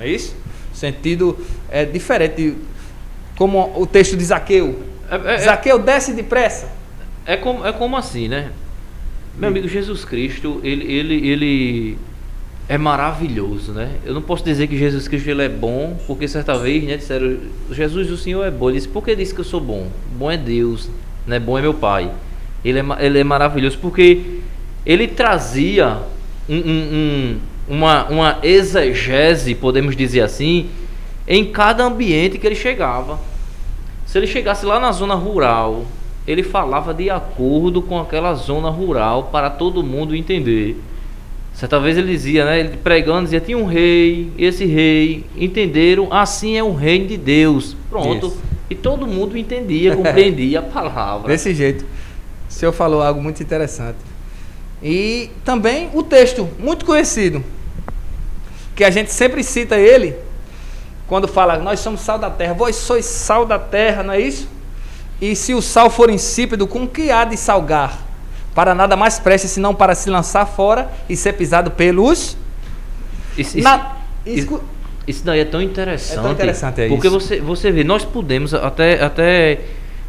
É isso? Sentido diferente, como o texto de Zaqueu. Zaqueu, desce depressa. É como assim, né? Meu amigo, Jesus Cristo, ele é maravilhoso, né? Eu não posso dizer que Jesus Cristo ele é bom, porque certa vez, né, disseram, Jesus, o Senhor é bom. Ele disse, por que disse que eu sou bom? Bom é Deus, né? Bom é meu Pai. Ele é maravilhoso porque ele trazia uma exegese, podemos dizer assim, em cada ambiente que ele chegava. Se ele chegasse lá na zona rural, ele falava de acordo com aquela zona rural para todo mundo entender. Certa vez ele dizia, né, ele pregando, dizia, tinha um rei, esse rei, entenderam, assim é o reino de Deus. Pronto. Isso. E todo mundo entendia, compreendia a palavra. Desse jeito. O senhor falou algo muito interessante. E também o texto, muito conhecido, que a gente sempre cita ele, quando fala, nós somos sal da terra, vós sois sal da terra, não é isso? E se o sal for insípido, com que há de salgar? Para nada mais preste, senão para se lançar fora e ser pisado pelos... Isso daí é tão interessante. É tão interessante, porque isso. Você vê, nós podemos até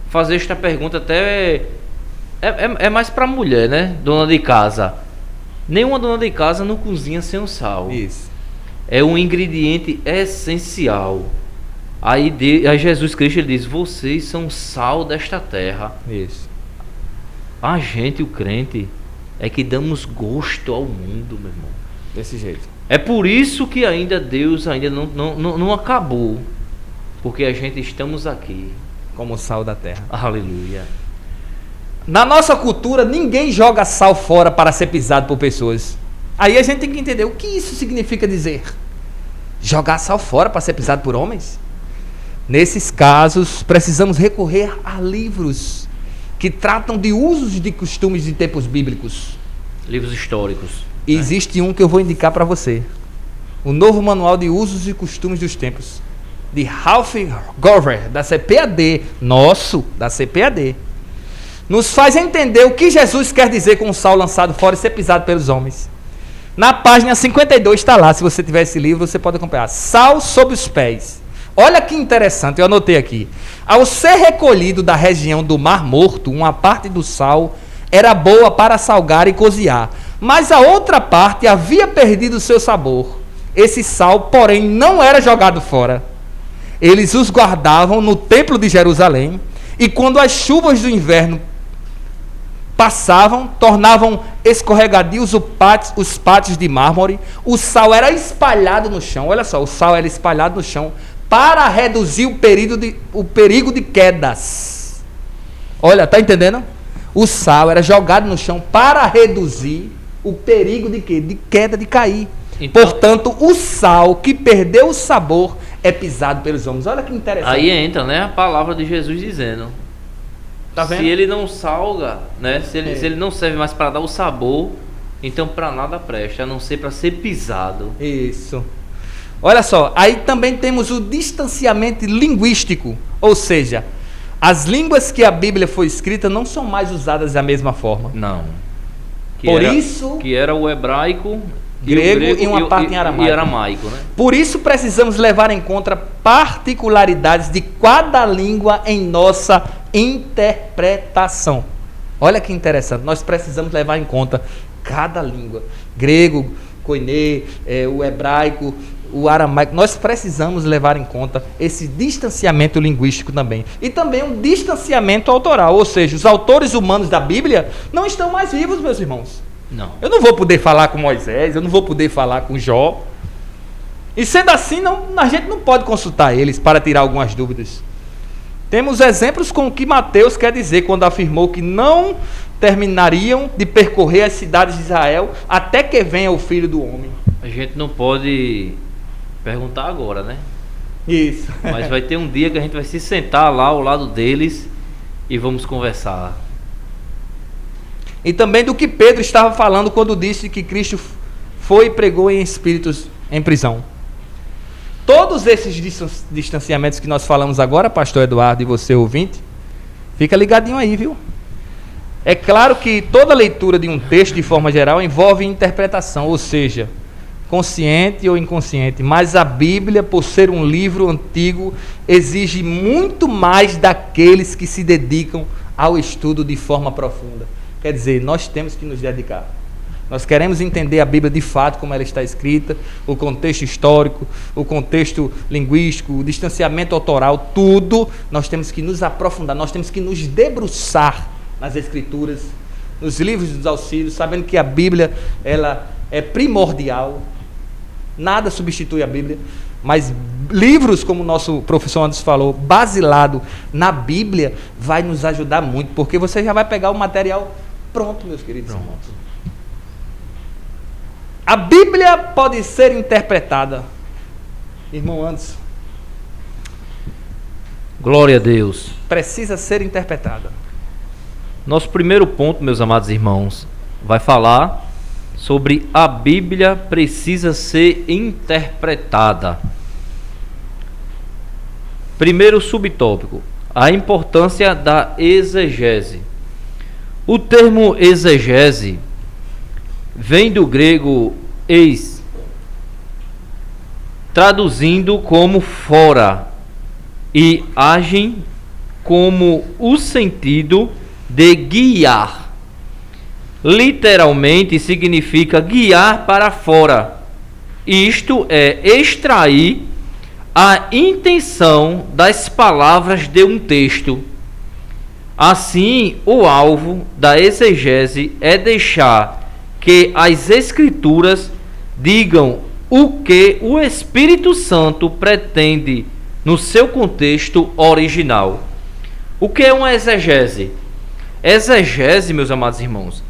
fazer esta pergunta, até... É mais para mulher, né? Dona de casa. Nenhuma dona de casa não cozinha sem o sal. Isso. É um ingrediente essencial. Aí Jesus Cristo ele diz, vocês são sal desta terra. Isso. A gente, o crente, é que damos gosto ao mundo, meu irmão. Desse jeito. É por isso que Deus ainda não acabou. Porque a gente estamos aqui. Como sal da terra. Aleluia. Na nossa cultura, ninguém joga sal fora para ser pisado por pessoas. Aí a gente tem que entender o que isso significa dizer. Jogar sal fora para ser pisado por homens? Nesses casos, precisamos recorrer a livros que tratam de usos e de costumes de tempos bíblicos. Livros históricos. Existe um que eu vou indicar para você. O Novo Manual de Usos e Costumes dos Tempos, de Ralph Gover, da CPAD. Da CPAD. Nos faz entender o que Jesus quer dizer com o sal lançado fora e ser pisado pelos homens. Na página 52 está lá, se você tiver esse livro, você pode acompanhar. Sal sob os pés. Olha que interessante, eu anotei aqui. Ao ser recolhido da região do Mar Morto, uma parte do sal era boa para salgar e cozinhar, mas a outra parte havia perdido seu sabor. Esse sal, porém, não era jogado fora. Eles os guardavam no templo de Jerusalém, e quando as chuvas do inverno passavam, tornavam escorregadios os pátios de mármore, o sal era espalhado no chão. Olha só, o sal era espalhado no chão para reduzir o perigo de quedas. Olha, tá entendendo? O sal era jogado no chão para reduzir o perigo de quê? De queda, de cair. Então, portanto, o sal que perdeu o sabor é pisado pelos homens. Olha que interessante. Aí entra, né, a palavra de Jesus dizendo, tá vendo? Se ele não salga, né, se ele não serve mais para dar o sabor, então para nada presta, a não ser para ser pisado. Isso. Olha só, aí também temos o distanciamento linguístico, ou seja, as línguas que a Bíblia foi escrita não são mais usadas da mesma forma. Não. Que era o hebraico, grego e uma parte em aramaico, né? Por isso precisamos levar em conta particularidades de cada língua em nossa interpretação. Olha que interessante, nós precisamos levar em conta cada língua. Grego, koiné, o hebraico, o aramaico. Nós precisamos levar em conta esse distanciamento linguístico também. E também um distanciamento autoral, ou seja, os autores humanos da Bíblia não estão mais vivos, meus irmãos. Não. Eu não vou poder falar com Moisés, eu não vou poder falar com Jó. E sendo assim, a gente não pode consultar eles para tirar algumas dúvidas. Temos exemplos com o que Mateus quer dizer quando afirmou que não terminariam de percorrer as cidades de Israel até que venha o Filho do Homem. A gente não pode perguntar agora, né? Isso. Mas vai ter um dia que a gente vai se sentar lá ao lado deles e vamos conversar. E também do que Pedro estava falando quando disse que Cristo foi e pregou em espíritos em prisão. Todos esses distanciamentos que nós falamos agora, pastor Eduardo e você ouvinte, fica ligadinho aí, viu? É claro que toda leitura de um texto, de forma geral, envolve interpretação, ou seja, consciente ou inconsciente, mas a Bíblia, por ser um livro antigo, exige muito mais daqueles que se dedicam ao estudo de forma profunda. Quer dizer, nós temos que nos dedicar. Nós queremos entender a Bíblia de fato, como ela está escrita, o contexto histórico, o contexto linguístico, o distanciamento autoral, tudo, nós temos que nos aprofundar, nós temos que nos debruçar nas Escrituras, nos livros dos auxílios, sabendo que a Bíblia, ela é primordial, nada substitui a Bíblia, mas livros, como o nosso professor Anderson falou, basilado na Bíblia, vai nos ajudar muito, porque você já vai pegar o material pronto, meus queridos irmãos. A Bíblia pode ser interpretada, irmão Anderson. Glória a Deus. Precisa ser interpretada. Nosso primeiro ponto, meus amados irmãos, vai falar sobre a Bíblia precisa ser interpretada. Primeiro subtópico, a importância da exegese. O termo exegese vem do grego eis, traduzindo como fora, e agem como o sentido de guiar. Literalmente significa guiar para fora. Isto é extrair a intenção das palavras de um texto. Assim, o alvo da exegese é deixar que as Escrituras digam o que o Espírito Santo pretende no seu contexto original. O que é uma exegese? Exegese, meus amados irmãos,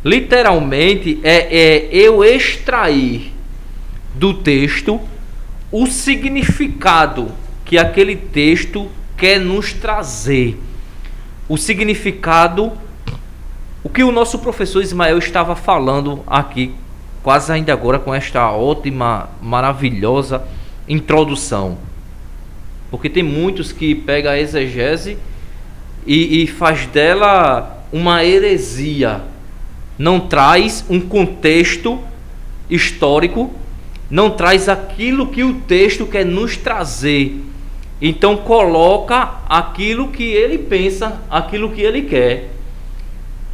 literalmente é eu extrair do texto o significado que aquele texto quer nos trazer. O significado, o que o nosso professor Ismael estava falando aqui, quase ainda agora com esta ótima, maravilhosa introdução. Porque tem muitos que pegam a exegese e faz dela uma heresia. Não traz um contexto histórico, não traz aquilo que o texto quer nos trazer. Então coloca aquilo que ele pensa, aquilo que ele quer.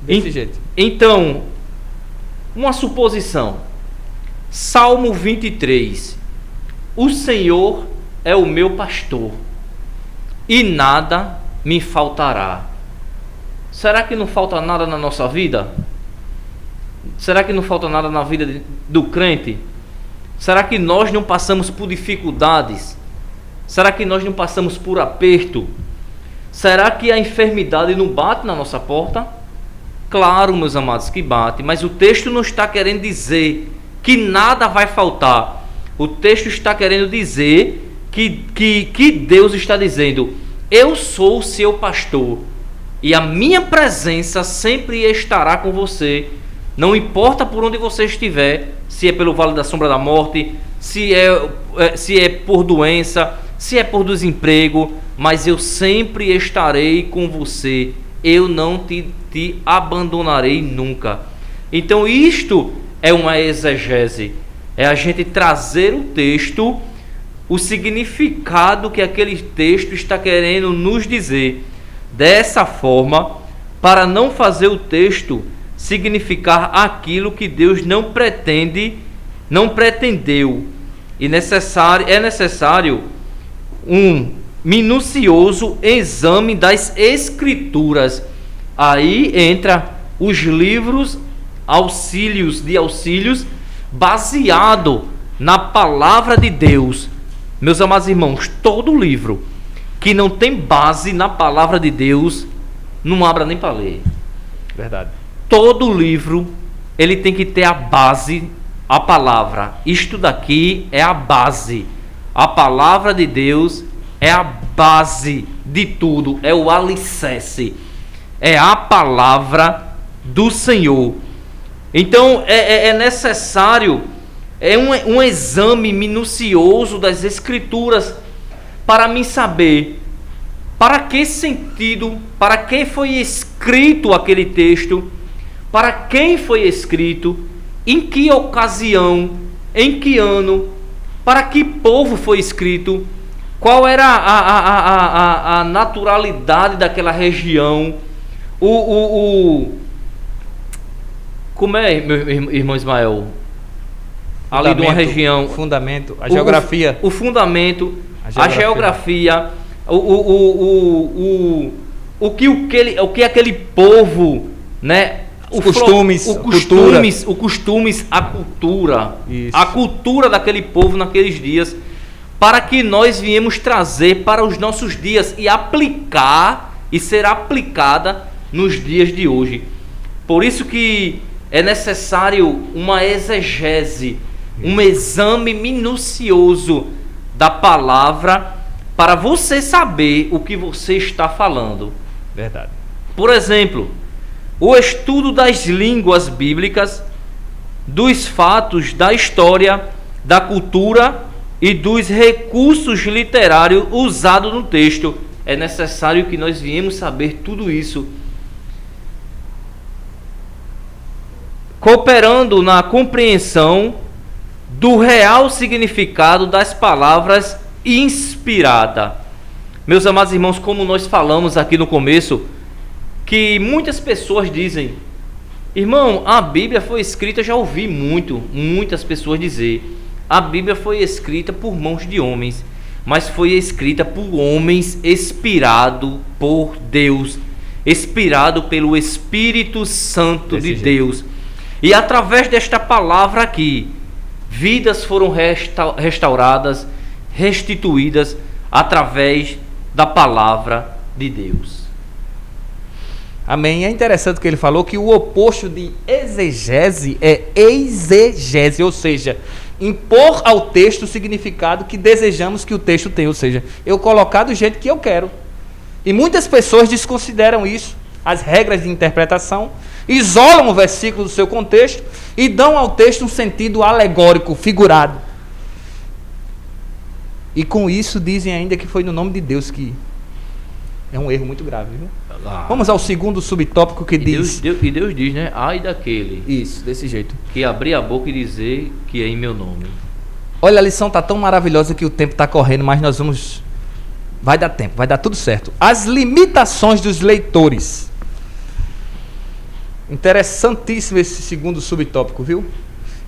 Desse jeito. Então, uma suposição. Salmo 23. O Senhor é o meu pastor, e nada me faltará. Será que não falta nada na nossa vida? Será que não falta nada na vida do crente? Será que nós não passamos por dificuldades? Será que nós não passamos por aperto? Será que a enfermidade não bate na nossa porta? Claro, meus amados, que bate, mas o texto não está querendo dizer que nada vai faltar. O texto está querendo dizer que Deus está dizendo: eu sou o seu pastor e a minha presença sempre estará com você. Não importa por onde você estiver, se é pelo vale da sombra da morte, se é por doença, se é por desemprego, mas eu sempre estarei com você. Eu não te abandonarei nunca. Então isto é uma exegese. É a gente trazer o texto, o significado que aquele texto está querendo nos dizer. Dessa forma, para não fazer o texto significar aquilo que Deus não pretendeu. E é necessário um minucioso exame das Escrituras. Aí entra os livros auxílios baseado na palavra de Deus. Meus amados irmãos, todo livro que não tem base na palavra de Deus, não abra nem para ler. Verdade. todo livro ele tem que ter a base, a palavra. Isto daqui é a base. A palavra de Deus é a base de tudo, é o alicerce. É a palavra do Senhor. Então é necessário um exame minucioso das Escrituras para mim saber para que sentido, para que foi escrito aquele texto, para quem foi escrito, em que ocasião, em que ano, para que povo foi escrito, qual era a naturalidade daquela região, como é, meu irmão Ismael? Ali de uma região. Fundamento, a geografia. O fundamento, a geografia, o que aquele povo, né? Os costumes, a cultura. Isso. A cultura daquele povo naqueles dias, para que nós viemos trazer para os nossos dias e aplicar e ser aplicada nos dias de hoje. Por isso que é necessário uma exegese, um exame minucioso da palavra para você saber o que você está falando. Verdade. Por exemplo, o estudo das línguas bíblicas, dos fatos da história, da cultura e dos recursos literários usados no texto. É necessário que nós viemos saber tudo isso, cooperando na compreensão do real significado das palavras inspirada. Meus amados irmãos, como nós falamos aqui no começo, que muitas pessoas dizem: irmão, a Bíblia foi escrita, já ouvi muitas pessoas dizer, a Bíblia foi escrita por mãos de homens, mas foi escrita por homens inspirado por Deus, inspirado pelo Espírito Santo de Deus. E através desta palavra aqui, vidas foram restauradas, restituídas através da palavra de Deus. Amém. É interessante que ele falou que o oposto de exegese é exegese, ou seja, impor ao texto o significado que desejamos que o texto tenha, ou seja, eu colocar do jeito que eu quero. E muitas pessoas desconsideram isso, as regras de interpretação, isolam o versículo do seu contexto e dão ao texto um sentido alegórico, figurado. E com isso dizem ainda que foi no nome de Deus, que é um erro muito grave, viu? Vamos ao segundo subtópico que diz... E Deus diz, né? Ai daquele... Isso, desse jeito. Que abrir a boca e dizer que é em meu nome. Olha, a lição está tão maravilhosa que o tempo está correndo, mas nós vamos... Vai dar tempo, vai dar tudo certo. As limitações dos leitores. Interessantíssimo esse segundo subtópico, viu?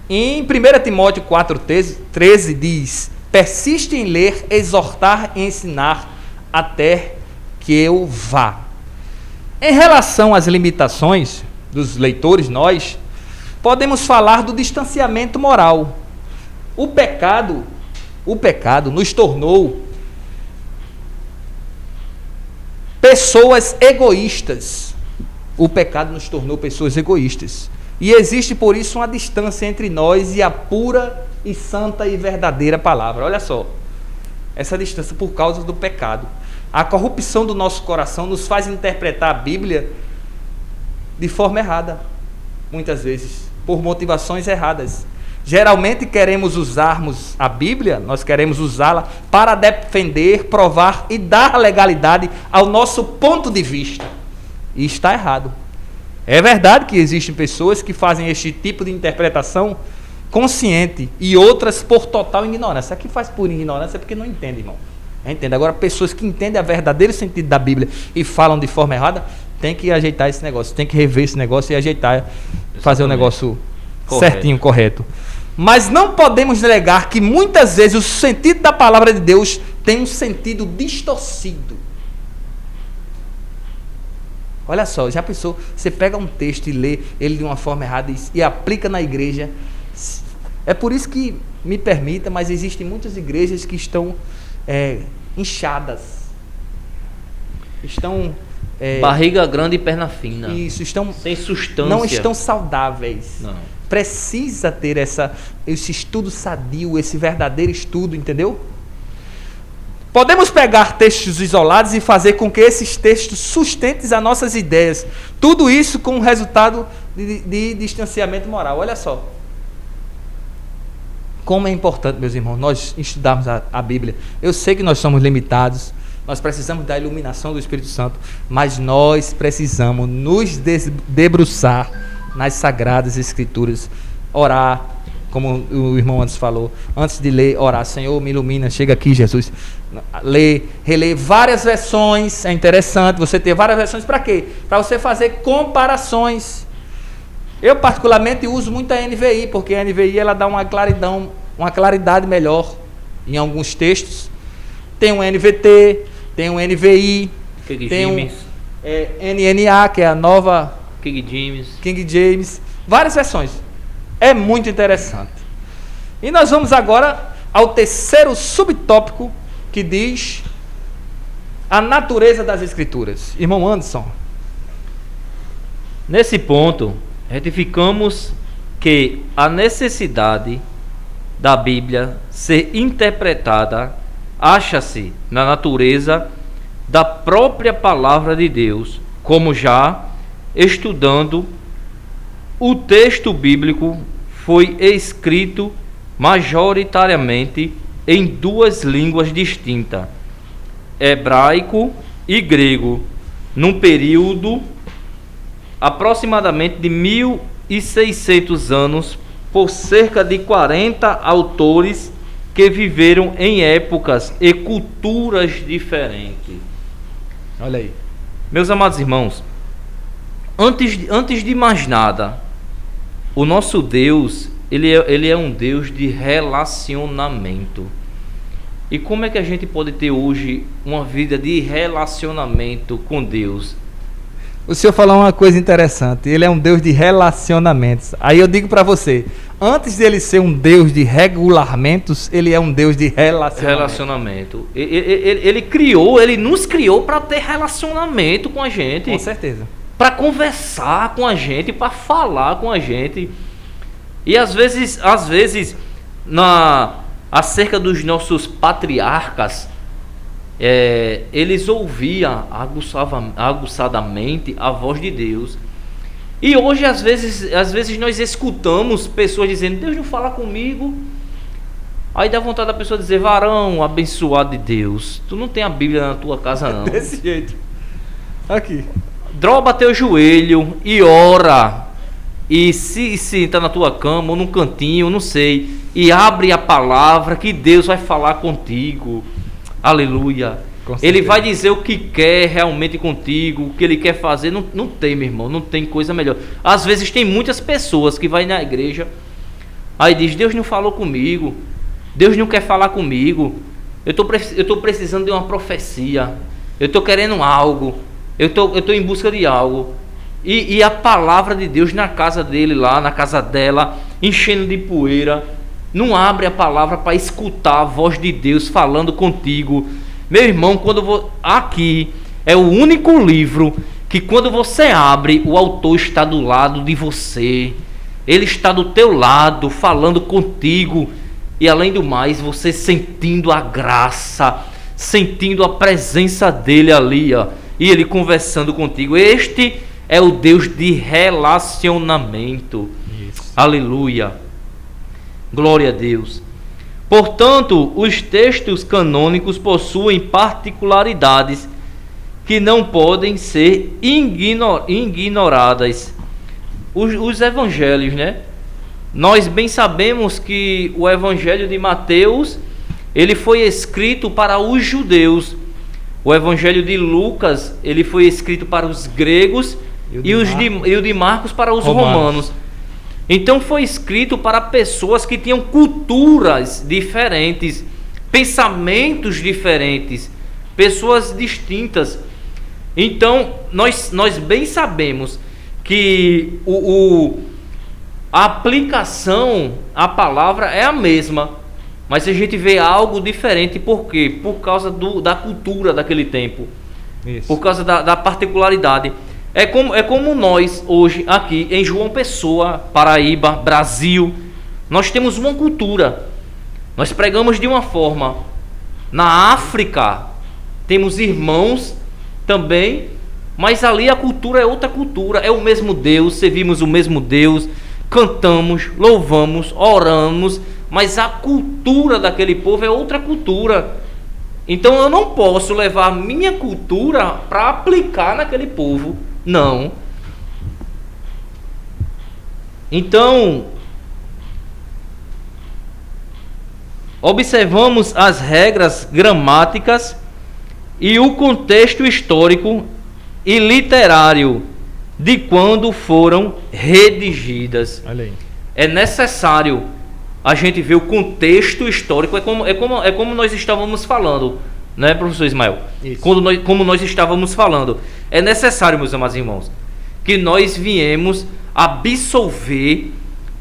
Em 1 Timóteo 4,13 diz: persiste em ler, exortar e ensinar até que eu vá. Em relação às limitações dos leitores, nós podemos falar do distanciamento moral. O pecado nos tornou pessoas egoístas. O pecado nos tornou pessoas egoístas. E existe por isso uma distância entre nós e a pura e santa e verdadeira palavra. Olha só, essa distância por causa do pecado. A corrupção do nosso coração nos faz interpretar a Bíblia de forma errada, muitas vezes, por motivações erradas. Geralmente queremos usarmos a Bíblia, nós queremos usá-la para defender, provar e dar legalidade ao nosso ponto de vista. E está errado. É verdade que existem pessoas que fazem este tipo de interpretação consciente e outras por total ignorância. Aqui faz por ignorância porque não entende, irmão. Entende? Agora, pessoas que entendem o verdadeiro sentido da Bíblia e falam de forma errada, tem que ajeitar esse negócio, tem que rever esse negócio e ajeitar, fazer o negócio certinho, correto. Mas não podemos negar que muitas vezes o sentido da palavra de Deus tem um sentido distorcido. Olha só, já pensou, você pega um texto e lê ele de uma forma errada e aplica na igreja. É por isso que, me permita, mas existem muitas igrejas que estão inchadas, estão Barriga grande e perna fina. Isso, estão sem substância. Não estão saudáveis. Não. Precisa ter esse estudo sadio, esse verdadeiro estudo, entendeu? Podemos pegar textos isolados e fazer com que esses textos sustentem as nossas ideias. Tudo isso com o resultado de distanciamento moral. Olha só. Como é importante, meus irmãos, nós estudarmos a Bíblia. Eu sei que nós somos limitados, nós precisamos da iluminação do Espírito Santo, mas nós precisamos nos debruçar nas Sagradas Escrituras, orar, como o irmão antes falou, antes de ler, orar, Senhor, me ilumina, chega aqui, Jesus. Ler, reler várias versões, é interessante você ter várias versões, para quê? Para você fazer comparações. Eu particularmente uso muito a NVI, porque a NVI ela dá uma claridade melhor em alguns textos. Tem um NVT, tem um NVI, tem um NNA, que é a nova King James, várias versões. É muito interessante. E nós vamos agora ao terceiro subtópico, que diz a natureza das Escrituras. Irmão Anderson. Nesse ponto, retificamos que a necessidade da Bíblia ser interpretada acha-se na natureza da própria palavra de Deus, como já estudando o texto bíblico foi escrito majoritariamente em duas línguas distintas, hebraico e grego, num período aproximadamente de 1.600 anos, por cerca de 40 autores que viveram em épocas e culturas diferentes. Olha aí. Meus amados irmãos, antes de mais nada, o nosso Deus, ele é um Deus de relacionamento. E como é que a gente pode ter hoje uma vida de relacionamento com Deus? O senhor falou uma coisa interessante. Ele é um Deus de relacionamentos. Aí eu digo para você, antes de ele ser um Deus de regulamentos, ele é um Deus de relacionamento. Ele nos criou para ter relacionamento com a gente. Com certeza. Para conversar com a gente, para falar com a gente. E às vezes acerca dos nossos patriarcas, eles ouviam aguçadamente a voz de Deus. E hoje às vezes nós escutamos pessoas dizendo: Deus não fala comigo. Aí dá vontade da pessoa dizer: varão abençoado de Deus, tu não tem a Bíblia na tua casa não. Desse jeito. Aqui. Droba teu joelho e ora. E se senta na tua cama ou num cantinho, não sei, e abre a palavra que Deus vai falar contigo. Aleluia. Ele vai dizer o que quer realmente contigo, o que ele quer fazer. Não tem, meu irmão, não tem coisa melhor. Às vezes tem muitas pessoas que vai na igreja, aí diz: Deus não falou comigo, Deus não quer falar comigo, eu tô precisando de uma profecia, eu tô querendo algo, eu tô em busca de algo. E a palavra de Deus na casa dele lá, na casa dela, enchendo de poeira, não abre a palavra para escutar a voz de Deus falando contigo. Meu irmão, aqui é o único livro que quando você abre, o autor está do lado de você. Ele está do teu lado, falando contigo. E além do mais, você sentindo a graça, sentindo a presença dele ali, ó, e ele conversando contigo. Este é o Deus de relacionamento. Isso. Aleluia. Glória a Deus. Portanto, os textos canônicos possuem particularidades que não podem ser ignoradas. Os evangelhos, né? Nós bem sabemos que o evangelho de Mateus, ele foi escrito para os judeus. O evangelho de Lucas, ele foi escrito para os gregos e o de Marcos para os romanos. Então foi escrito para pessoas que tinham culturas diferentes, pensamentos diferentes, pessoas distintas. Então nós bem sabemos que a aplicação à palavra é a mesma, mas a gente vê algo diferente. Por quê? Por causa da cultura daquele tempo. Isso. Por causa da particularidade. É como nós, hoje, aqui em João Pessoa, Paraíba, Brasil, nós temos uma cultura. Nós pregamos de uma forma. Na África, temos irmãos também, mas ali a cultura é outra cultura. É o mesmo Deus, servimos o mesmo Deus, cantamos, louvamos, oramos, mas a cultura daquele povo é outra cultura. Então eu não posso levar a minha cultura para aplicar naquele povo. Não. Então, observamos as regras gramáticas e o contexto histórico e literário de quando foram redigidas. Olha aí. É necessário a gente ver o contexto histórico. É como nós estávamos falando, né, professor Ismael? Isso. Como nós estávamos falando. É necessário, meus amados irmãos, que nós viemos absolver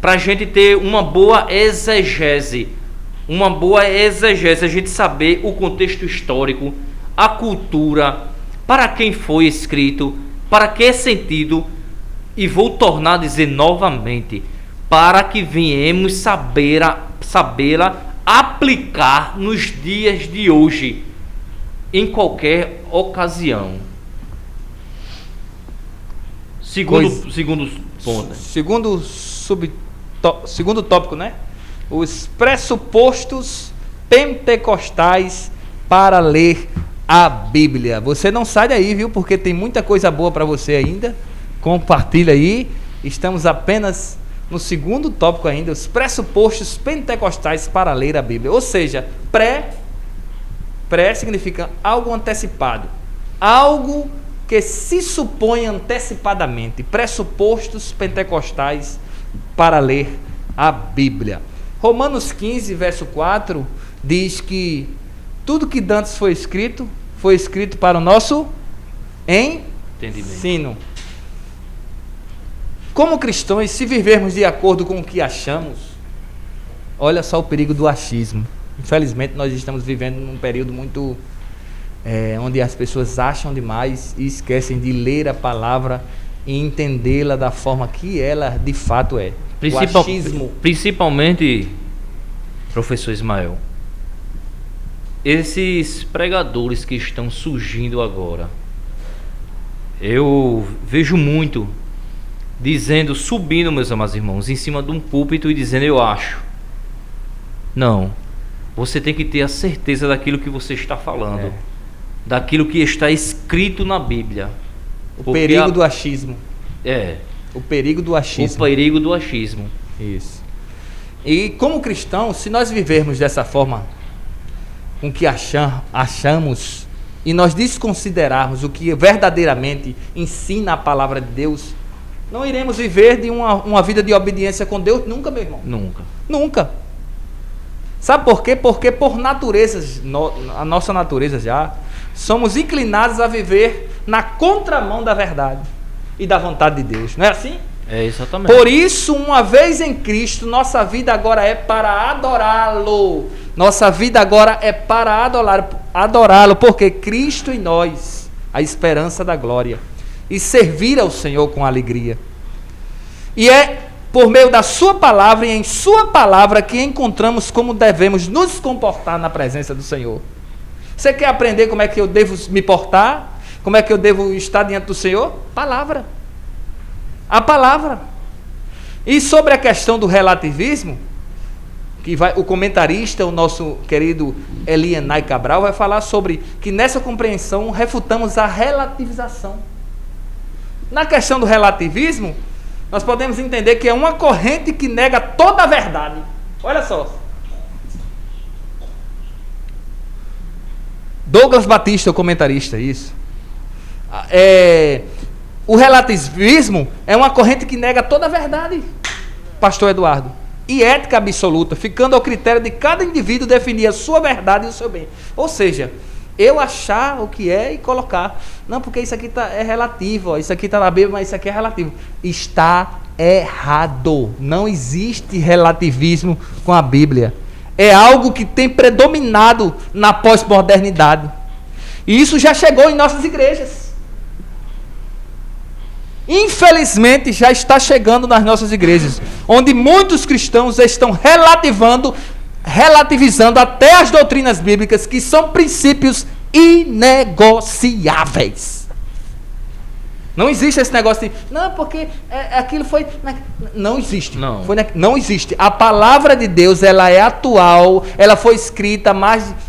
para a gente ter uma boa exegese. Uma boa exegese, a gente saber o contexto histórico, a cultura, para quem foi escrito, para que sentido, e vou tornar a dizer novamente, para que viemos sabê-la aplicar nos dias de hoje, em qualquer ocasião. Segundo ponto. Segundo tópico, né? Os pressupostos pentecostais para ler a Bíblia. Você não sai daí, viu? Porque tem muita coisa boa para você ainda. Compartilha aí. Estamos apenas no segundo tópico ainda. Os pressupostos pentecostais para ler a Bíblia. Ou seja, pré significa algo antecipado. Algo que se supõe antecipadamente. Pressupostos pentecostais para ler a Bíblia. Romanos 15, verso 4, diz que tudo que dantes foi escrito para o nosso ensino. Como cristãos, se vivermos de acordo com o que achamos, olha só o perigo do achismo. Infelizmente, nós estamos vivendo num período muito onde as pessoas acham demais e esquecem de ler a palavra e entendê-la da forma que ela de fato é. Principalmente, professor Ismael, esses pregadores que estão surgindo agora, eu vejo muito subindo, meus amados irmãos, em cima de um púlpito e dizendo: eu acho. Não, você tem que ter a certeza daquilo que você está falando, daquilo que está escrito na Bíblia. O perigo do achismo. O perigo do achismo. Isso. E como cristãos, se nós vivermos dessa forma, com que achamos, e nós desconsiderarmos o que verdadeiramente ensina a palavra de Deus, não iremos viver de uma vida de obediência com Deus nunca, meu irmão. Nunca. Sabe por quê? Porque por natureza, a nossa natureza já, somos inclinados a viver na contramão da verdade e da vontade de Deus. Não é assim? É, exatamente. Por isso, uma vez em Cristo, nossa vida agora é para adorá-lo. Nossa vida agora é para adorá-lo, porque Cristo em nós, a esperança da glória, e servir ao Senhor com alegria. E é por meio da sua palavra e em sua palavra que encontramos como devemos nos comportar na presença do Senhor. Você quer aprender como é que eu devo me portar? Como é que eu devo estar diante do Senhor? Palavra. A palavra. E sobre a questão do relativismo, o comentarista, o nosso querido Elienay Cabral, vai falar sobre que nessa compreensão refutamos a relativização. Na questão do relativismo, nós podemos entender que é uma corrente que nega toda a verdade. Olha só. Douglas Batista, o comentarista, isso. O relativismo é uma corrente que nega toda a verdade, pastor Eduardo, e ética absoluta, ficando ao critério de cada indivíduo definir a sua verdade e o seu bem. Ou seja, eu achar o que é e colocar. Não, porque isso aqui é relativo, ó, isso aqui está na Bíblia, mas isso aqui é relativo. Está errado. Não existe relativismo com a Bíblia. É algo que tem predominado na pós-modernidade. E isso já chegou em nossas igrejas. Infelizmente já está chegando nas nossas igrejas, onde muitos cristãos estão relativizando até as doutrinas bíblicas, que são princípios inegociáveis. Não existe esse negócio de, não, porque aquilo foi... Não existe. Não. Não existe. A palavra de Deus, ela é atual, ela foi escrita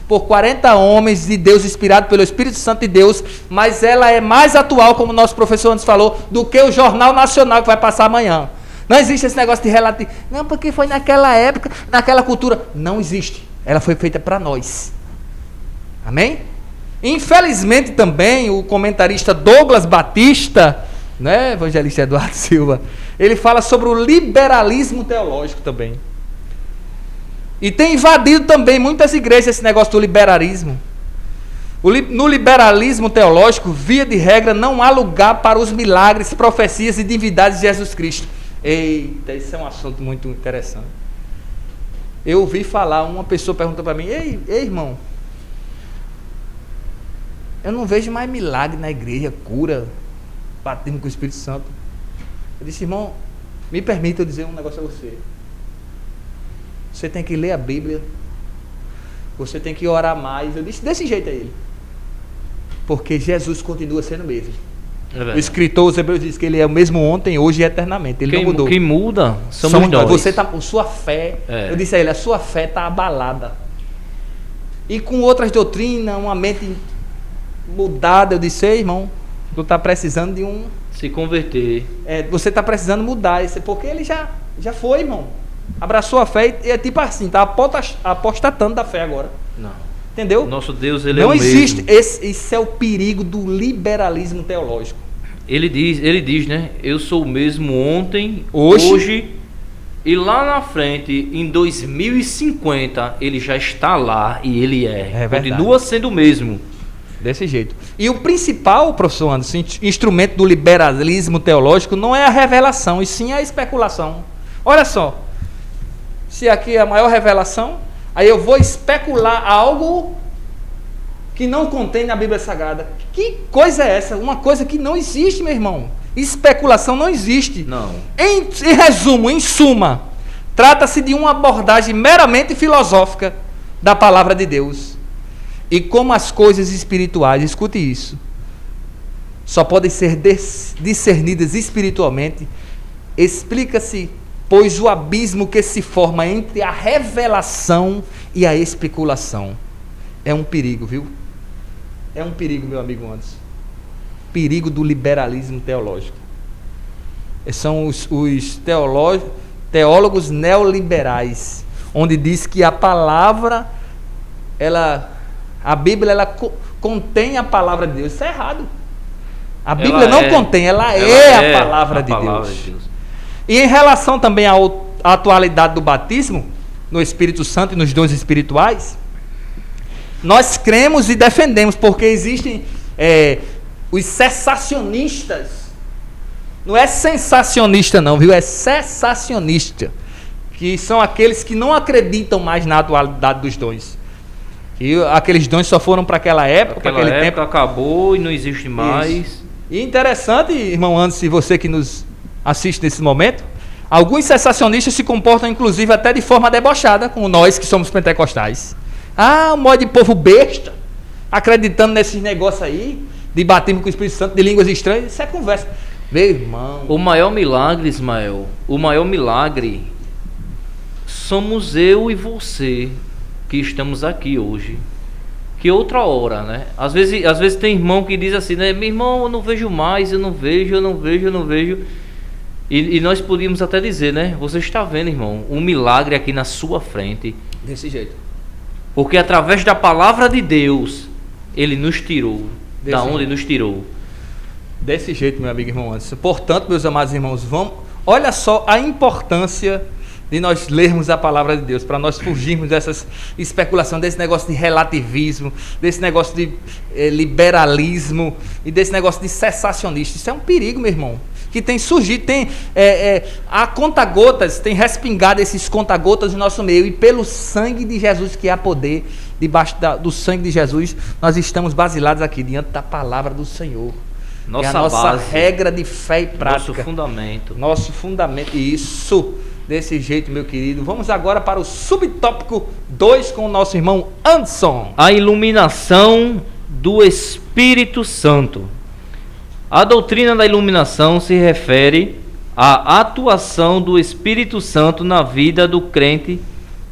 por 40 homens de Deus, inspirado pelo Espírito Santo de Deus, mas ela é mais atual, como o nosso professor antes falou, do que o Jornal Nacional que vai passar amanhã. Não existe esse negócio de relativo. Não, porque foi naquela época, naquela cultura. Não existe. Ela foi feita para nós. Amém? Infelizmente também o comentarista Douglas Batista, né, evangelista Eduardo Silva, ele fala sobre o liberalismo teológico também. E tem invadido também muitas igrejas esse negócio do liberalismo. No liberalismo teológico, via de regra, não há lugar para os milagres, profecias e divindades de Jesus Cristo. Eita, esse é um assunto muito interessante. Eu ouvi falar, uma pessoa perguntou para mim, ei irmão, eu não vejo mais milagre na igreja, cura, batismo com o Espírito Santo. Eu disse, irmão, me permita eu dizer um negócio a você. Você tem que ler a Bíblia, você tem que orar mais. Eu disse desse jeito a ele. Porque Jesus continua sendo o mesmo. O escritor, os Hebreus, diz que ele é o mesmo ontem, hoje e eternamente. Ele não mudou. Quem muda somos nós. Você tá, sua fé, eu disse a ele, a sua fé está abalada. E com outras doutrinas, uma mente mudada, eu disse, ei, irmão, tu está precisando de se converter. Você está precisando mudar, porque ele já foi, irmão. Abraçou a fé e é tipo assim, tá apostatando da fé agora. Não. Entendeu? Nosso Deus, ele não é o existe. mesmo. Esse é o perigo do liberalismo teológico. Ele diz, né? Eu sou o mesmo ontem, hoje e lá na frente, em 2050, ele já está lá e ele continua sendo o mesmo. Desse jeito. E o principal, professor Anderson, instrumento do liberalismo teológico não é a revelação, e sim a especulação. Olha só, se aqui é a maior revelação, aí eu vou especular algo que não contém na Bíblia Sagrada. Que coisa é essa? Uma coisa que não existe, meu irmão. Especulação não existe. Não. Em resumo, em suma, trata-se de uma abordagem meramente filosófica da palavra de Deus. E como as coisas espirituais, escute isso, só podem ser discernidas espiritualmente, explica-se, pois o abismo que se forma entre a revelação e a especulação é um perigo, viu? É um perigo, meu amigo Anderson. Perigo do liberalismo teológico. São os teólogos neoliberais, onde diz que a palavra, a Bíblia, ela contém a palavra de Deus. Isso é errado. A Bíblia não contém, ela é a palavra de Deus. E em relação também à atualidade do batismo, no Espírito Santo e nos dons espirituais, nós cremos e defendemos, porque existem os cessacionistas. Não é sensacionista não, viu? É cessacionista. Que são aqueles que não acreditam mais na atualidade dos dons. E aqueles dons só foram para aquela época, para aquele tempo. Acabou e não existe mais. Isso. E interessante, irmão Anderson, e você que nos assiste nesse momento, alguns cessacionistas se comportam inclusive até de forma debochada com nós que somos pentecostais. Um modo de povo besta, acreditando nesses negócios aí, de batismo com o Espírito Santo, de línguas estranhas. Isso é conversa. Meu irmão. O maior milagre, Ismael, somos eu e você que estamos aqui hoje. Que outra hora, né? Às vezes tem irmão que diz assim, né? Meu irmão, eu não vejo mais, eu não vejo. E nós podíamos até dizer, né? Você está vendo, irmão, um milagre aqui na sua frente. Desse jeito. Porque através da palavra de Deus, Ele nos tirou. Da onde nos tirou. Desse jeito, meu amigo irmão Anderson. Portanto, meus amados irmãos, olha só a importância de nós lermos a palavra de Deus, para nós fugirmos dessas especulações, desse negócio de relativismo, desse negócio de liberalismo e desse negócio de cessacionista. Isso é um perigo, meu irmão, que tem surgido, a conta-gotas, tem respingado esses conta-gotas no nosso meio, e pelo sangue de Jesus que há poder debaixo do sangue de Jesus, nós estamos basilados aqui diante da palavra do Senhor. Nossa, é a nossa base, regra de fé e prática. Nosso fundamento. Isso, desse jeito, meu querido. Vamos agora para o subtópico 2 com o nosso irmão Anderson. A iluminação do Espírito Santo. A doutrina da iluminação se refere à atuação do Espírito Santo na vida do crente,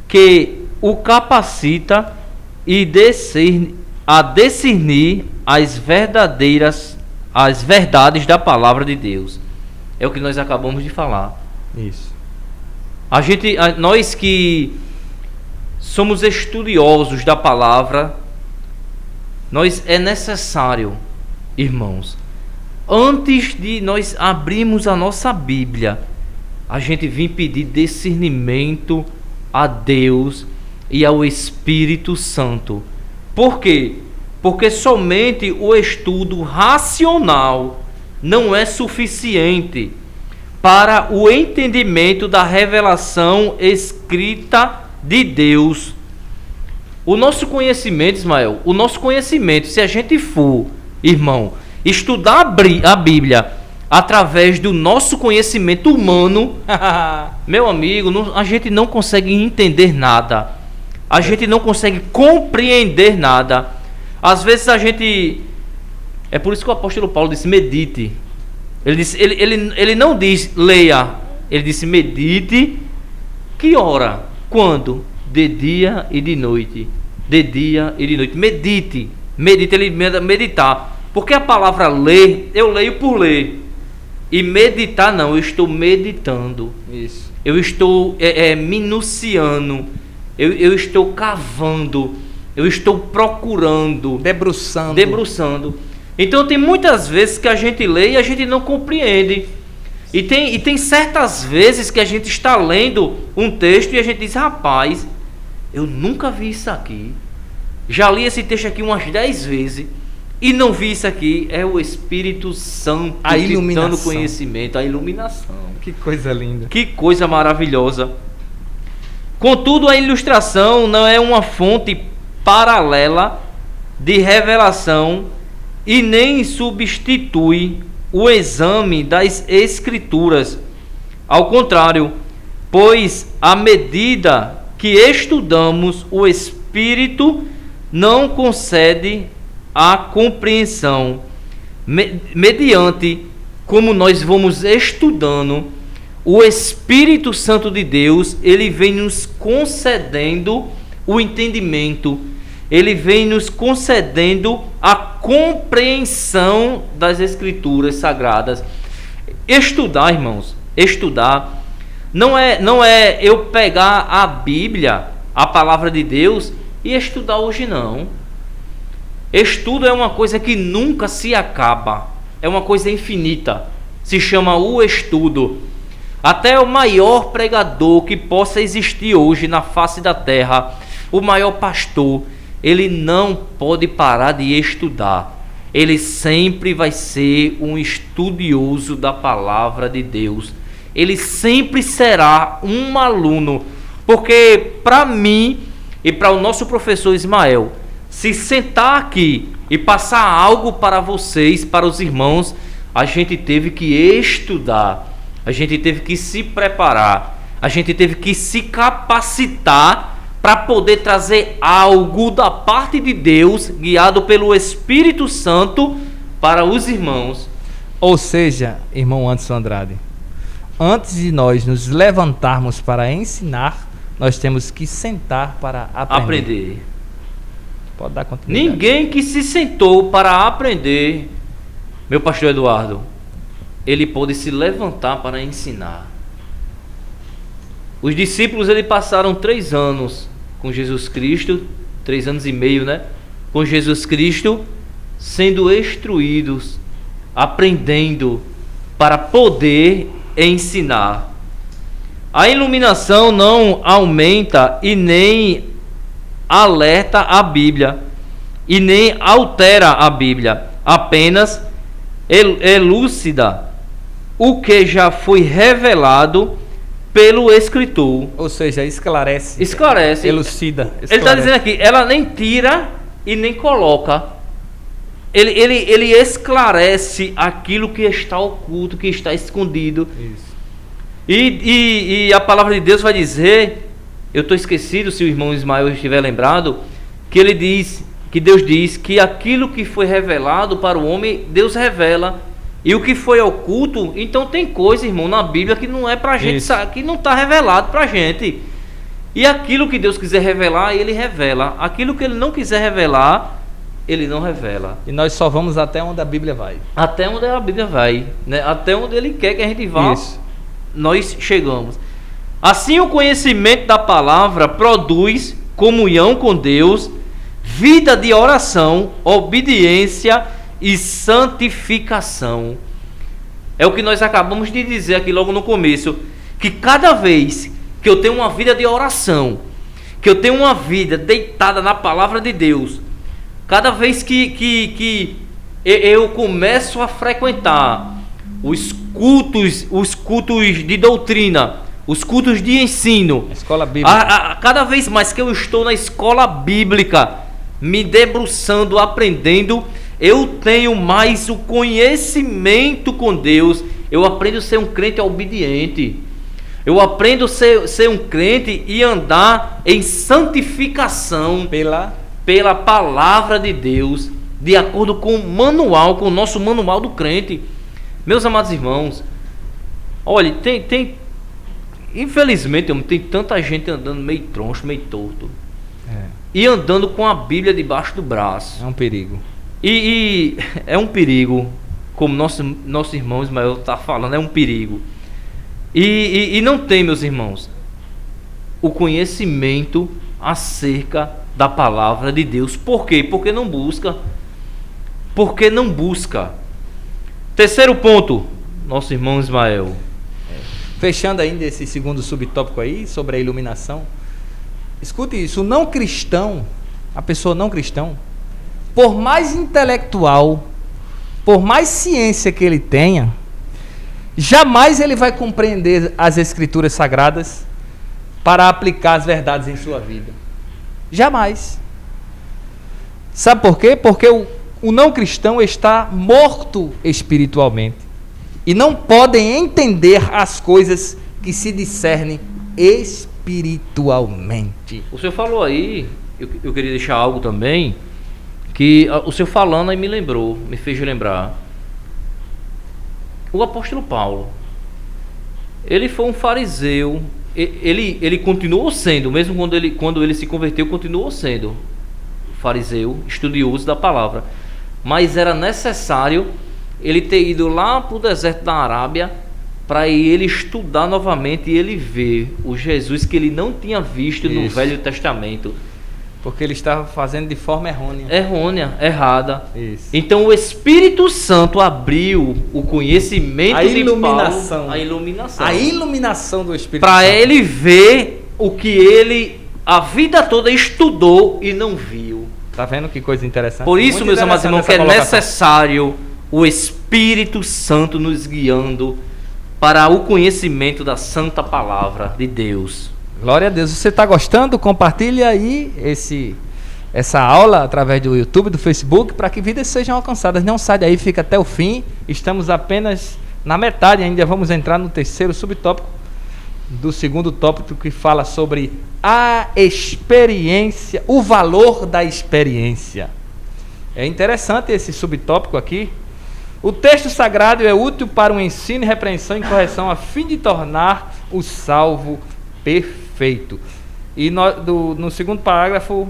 que o capacita a discernir as verdades da palavra de Deus. É o que nós acabamos de falar. Isso. Nós que somos estudiosos da palavra, é necessário, irmãos, antes de nós abrirmos a nossa Bíblia, a gente vir pedir discernimento a Deus e ao Espírito Santo. Por quê? Porque somente o estudo racional não é suficiente para o entendimento da revelação escrita de Deus. O nosso conhecimento, Ismael, se a gente for, irmão, estudar a Bíblia através do nosso conhecimento humano, meu amigo, a gente não consegue entender nada. A gente não consegue compreender nada. Às vezes a gente... É por isso que o apóstolo Paulo disse, medite. Ele não diz leia, ele disse medite. Que hora? Quando? De dia e de noite. De dia e de noite. Medite. Ele manda meditar. Porque a palavra ler, eu leio por ler. E meditar não, eu estou meditando. Isso. Eu estou minuciando. Eu estou cavando. Eu estou procurando. Debruçando. Então tem muitas vezes que a gente lê e a gente não compreende. E tem certas vezes que a gente está lendo um texto e a gente diz, rapaz, eu nunca vi isso aqui. Já li esse texto aqui umas 10 vezes e não vi isso aqui. É o Espírito Santo dando conhecimento, a iluminação. Que coisa linda. Que coisa maravilhosa. Contudo, a ilustração não é uma fonte paralela de revelação e nem substitui o exame das Escrituras. Ao contrário, pois à medida que estudamos, o Espírito não concede a compreensão. Mediante como nós vamos estudando, o Espírito Santo de Deus, ele vem nos concedendo o entendimento. Ele vem nos concedendo a compreensão das Escrituras Sagradas. Estudar, irmãos, não é eu pegar a Bíblia, a palavra de Deus, e estudar hoje não. Estudo é uma coisa que nunca se acaba, é uma coisa infinita, se chama o estudo. Até o maior pregador que possa existir hoje na face da terra, o maior pastor, ele não pode parar de estudar. Ele sempre vai ser um estudioso da palavra de Deus. Ele sempre será um aluno. Porque para mim e para o nosso professor Ismael, se sentar aqui e passar algo para vocês, para os irmãos, a gente teve que estudar. A gente teve que se preparar. A gente teve que se capacitar para poder trazer algo da parte de Deus, guiado pelo Espírito Santo, para os irmãos. Ou seja, irmão Anderson Andrade, antes de nós nos levantarmos para ensinar, nós temos que sentar para aprender. Pode dar continuidade. Ninguém que se sentou para aprender, meu pastor Eduardo, ele pôde se levantar para ensinar. Os discípulos, eles passaram 3 anos com Jesus Cristo, 3 anos e meio, né? Com Jesus Cristo, sendo instruídos, aprendendo para poder ensinar. A iluminação não aumenta e nem alerta a Bíblia e nem altera a Bíblia, apenas elucida o que já foi revelado pelo escritor. Ou seja, esclarece. Esclarece. Elucida. Ele está dizendo aqui, ela nem tira e nem coloca. Ele esclarece aquilo que está oculto, que está escondido. Isso. E a palavra de Deus vai dizer, eu estou esquecido se o irmão Ismael estiver lembrado, que ele diz, que Deus diz que aquilo que foi revelado para o homem, Deus revela. E o que foi oculto, então tem coisa, irmão, na Bíblia que não é pra gente, que não está revelado pra gente. E aquilo que Deus quiser revelar, Ele revela. Aquilo que Ele não quiser revelar, Ele não revela. E nós só vamos até onde a Bíblia vai. Até onde a Bíblia vai, né? Até onde Ele quer que a gente vá, Isso. Nós chegamos. Assim, o conhecimento da palavra produz comunhão com Deus, vida de oração, obediência e santificação. É o que nós acabamos de dizer aqui logo no começo, que cada vez que eu tenho uma vida de oração, que eu tenho uma vida deitada na palavra de Deus, cada vez que eu começo a frequentar os cultos de doutrina, os cultos de ensino, Escola bíblica. Cada vez mais que eu estou na escola bíblica, me debruçando, aprendendo, eu tenho mais o conhecimento com Deus. Eu aprendo a ser um crente obediente. Eu aprendo a ser um crente e andar em santificação pela palavra de Deus, de acordo com o manual, com o nosso manual do crente. Meus amados irmãos, olha, infelizmente, tem tanta gente andando meio troncho, meio torto. E andando com a Bíblia debaixo do braço. É um perigo. E é um perigo, como nosso irmão Ismael está falando, é um perigo. E não tem, meus irmãos, o conhecimento acerca da palavra de Deus. Por quê? Porque não busca. Porque não busca. Terceiro ponto, nosso irmão Ismael. Fechando ainda esse segundo subtópico aí, sobre a iluminação. Escute isso, o não cristão, a pessoa não cristã, por mais intelectual, por mais ciência que ele tenha, jamais ele vai compreender as escrituras sagradas para aplicar as verdades em sua vida. Jamais. Sabe por quê? Porque o não cristão está morto espiritualmente e não podem entender as coisas que se discernem espiritualmente. O senhor falou aí, eu queria deixar algo também, que o senhor falando aí me fez lembrar. O apóstolo Paulo, ele foi um fariseu, ele continuou sendo, mesmo quando ele se converteu, continuou sendo fariseu, estudioso da palavra, mas era necessário ele ter ido lá para o deserto da Arábia para ele estudar novamente e ele ver o Jesus que ele não tinha visto no Velho Testamento. Porque ele estava fazendo de forma errônea. Errada. Isso. Então o Espírito Santo abriu o conhecimento de Paulo, a iluminação do Espírito para Santo. ele ver o que ele a vida toda estudou e não viu. Tá vendo que coisa interessante? Por isso, muito meus amados irmãos, que é colocação. necessário o Espírito Santo nos guiando para o conhecimento da santa palavra de Deus. Glória a Deus. Você está gostando? Compartilhe aí essa aula através do YouTube, do Facebook, para que vidas sejam alcançadas. Não sai daí, fica até o fim. Estamos apenas na metade, ainda vamos entrar no terceiro subtópico do segundo tópico, que fala sobre a experiência, o valor da experiência. É interessante esse subtópico aqui. O texto sagrado é útil para o ensino, repreensão e correção, a fim de tornar o salvo perfeito. E no segundo parágrafo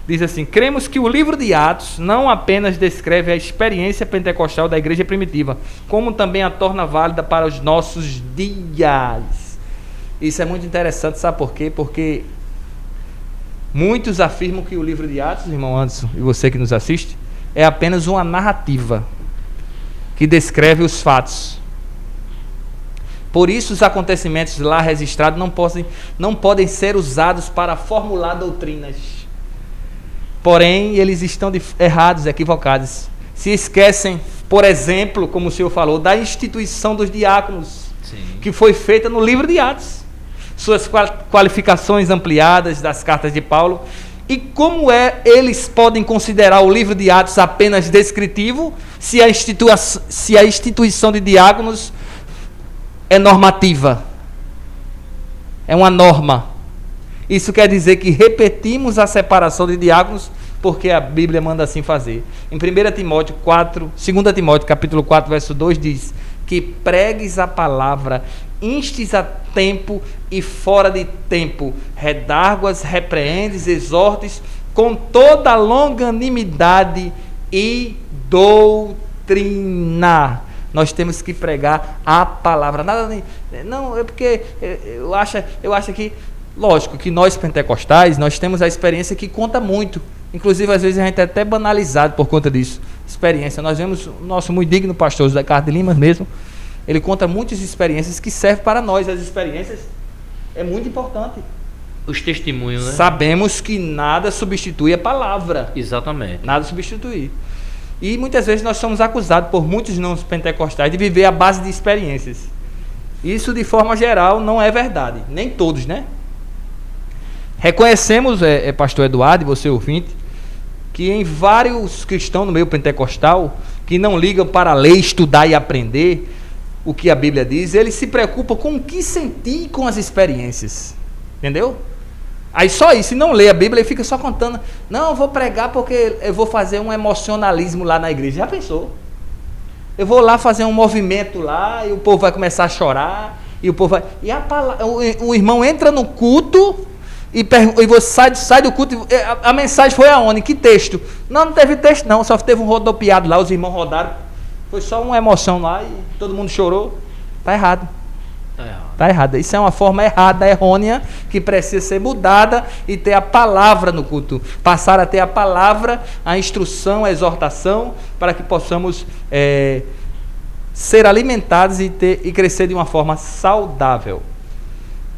diz assim: cremos que o livro de Atos não apenas descreve a experiência pentecostal da igreja primitiva, como também a torna válida para os nossos dias. Isso é muito interessante, sabe por quê? Porque muitos afirmam que o livro de Atos, irmão Anderson, e você que nos assiste, é apenas uma narrativa que descreve os fatos. Por isso, os acontecimentos lá registrados não podem ser usados para formular doutrinas. Porém, eles estão errados, equivocados. Se esquecem, por exemplo, como o senhor falou, da instituição dos diáconos, sim, que foi feita no livro de Atos. suas qualificações ampliadas das cartas de Paulo, e como eles podem considerar o livro de Atos apenas descritivo, se a instituição de diáconos é normativa, é uma norma. Isso quer dizer que repetimos a separação de diáconos porque a Bíblia manda assim fazer. Em 2 Timóteo capítulo 4, verso 2 diz que pregues a palavra, instes a tempo e fora de tempo, redarguas, repreendes, exortes com toda longanimidade e doutrina. Nós temos que pregar a palavra. Não, é porque eu acho que, lógico, que nós pentecostais, nós temos a experiência que conta muito. Inclusive, às vezes, a gente é até banalizado por conta disso. Experiência. Nós vemos o nosso muito digno pastor José Carlos de Lima mesmo. Ele conta muitas experiências que servem para nós. As experiências é muito importante. Os testemunhos, né? Sabemos que nada substitui a palavra. Exatamente. Nada substitui. E muitas vezes nós somos acusados por muitos não pentecostais de viver à base de experiências. Isso, de forma geral, não é verdade. Nem todos, né? Reconhecemos, pastor Eduardo e você ouvinte, que em vários cristãos no meio pentecostal, que não ligam para ler, estudar e aprender o que a Bíblia diz, eles se preocupam com o que sentir com as experiências. Entendeu? Aí só isso, e não lê a Bíblia e fica só contando. Não, eu vou pregar porque eu vou fazer um emocionalismo lá na igreja. Já pensou? Eu vou lá fazer um movimento lá e o povo vai começar a chorar. E o povo vai... E o irmão entra no culto e você sai do culto. A mensagem foi aonde? Que texto? Não teve texto não, só teve um rodopiado lá, os irmãos rodaram. Foi só uma emoção lá e todo mundo chorou. Está errado. Está errado. Isso é uma forma errada, errônea, que precisa ser mudada e ter a palavra no culto. Passar a ter a palavra, a instrução, a exortação, para que possamos ser alimentados e crescer de uma forma saudável.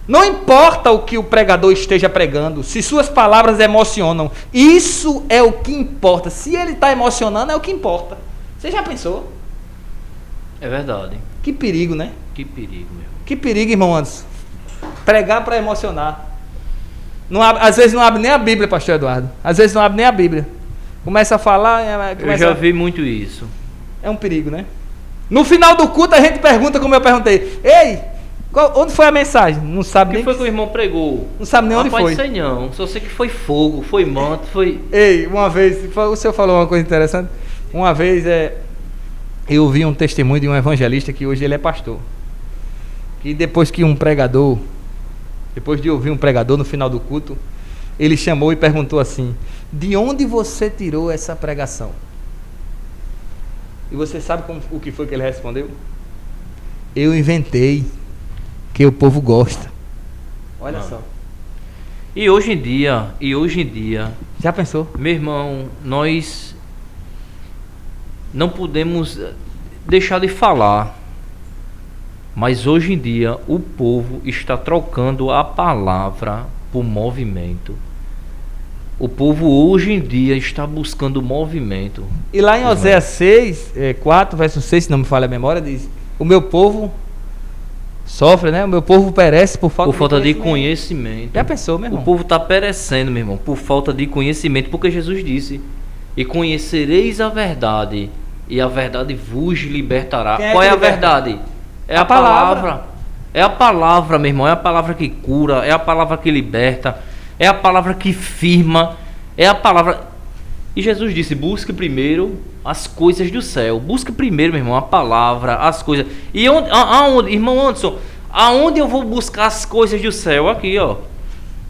Não importa o que o pregador esteja pregando, se suas palavras emocionam, isso é o que importa. Se ele está emocionando, é o que importa. Você já pensou? É verdade. Que perigo, né? Que perigo, meu. Que perigo, irmão Anderson. Pregar para emocionar. Às vezes não abre nem a Bíblia, pastor Eduardo. Às vezes não abre nem a Bíblia. Começa a falar... Eu já vi muito isso. É um perigo, né? No final do culto a gente pergunta, como eu perguntei. Ei, onde foi a mensagem? Não sabe nem... O que foi que o irmão pregou? Não sabe nem onde foi. Não sei não. Só sei que foi fogo, foi manto, foi... Ei, uma vez... O senhor falou uma coisa interessante. Uma vez eu ouvi um testemunho de um evangelista que hoje ele é pastor. E depois de ouvir um pregador no final do culto, ele chamou e perguntou assim: de onde você tirou essa pregação? E você sabe o que foi que ele respondeu? Eu inventei, que o povo gosta. Olha só. E hoje em dia, já pensou? Meu irmão, nós não podemos deixar de falar. Mas hoje em dia o povo está trocando a palavra por movimento. O povo hoje em dia está buscando movimento. E lá em Oséias 4, verso 6, se não me falha a memória, diz: o meu povo sofre, né? O meu povo perece por falta de conhecimento. Já pensou, meu irmão? O povo está perecendo, meu irmão, por falta de conhecimento, porque Jesus disse: e conhecereis a verdade, e a verdade vos libertará. Qual é a verdade? É a palavra. É a palavra, meu irmão. É a palavra que cura. É a palavra que liberta. É a palavra que firma. É a palavra... E Jesus disse: busque primeiro as coisas do céu. Busque primeiro, meu irmão, a palavra, as coisas. E aonde, irmão Anderson, aonde eu vou buscar as coisas do céu? Aqui, ó.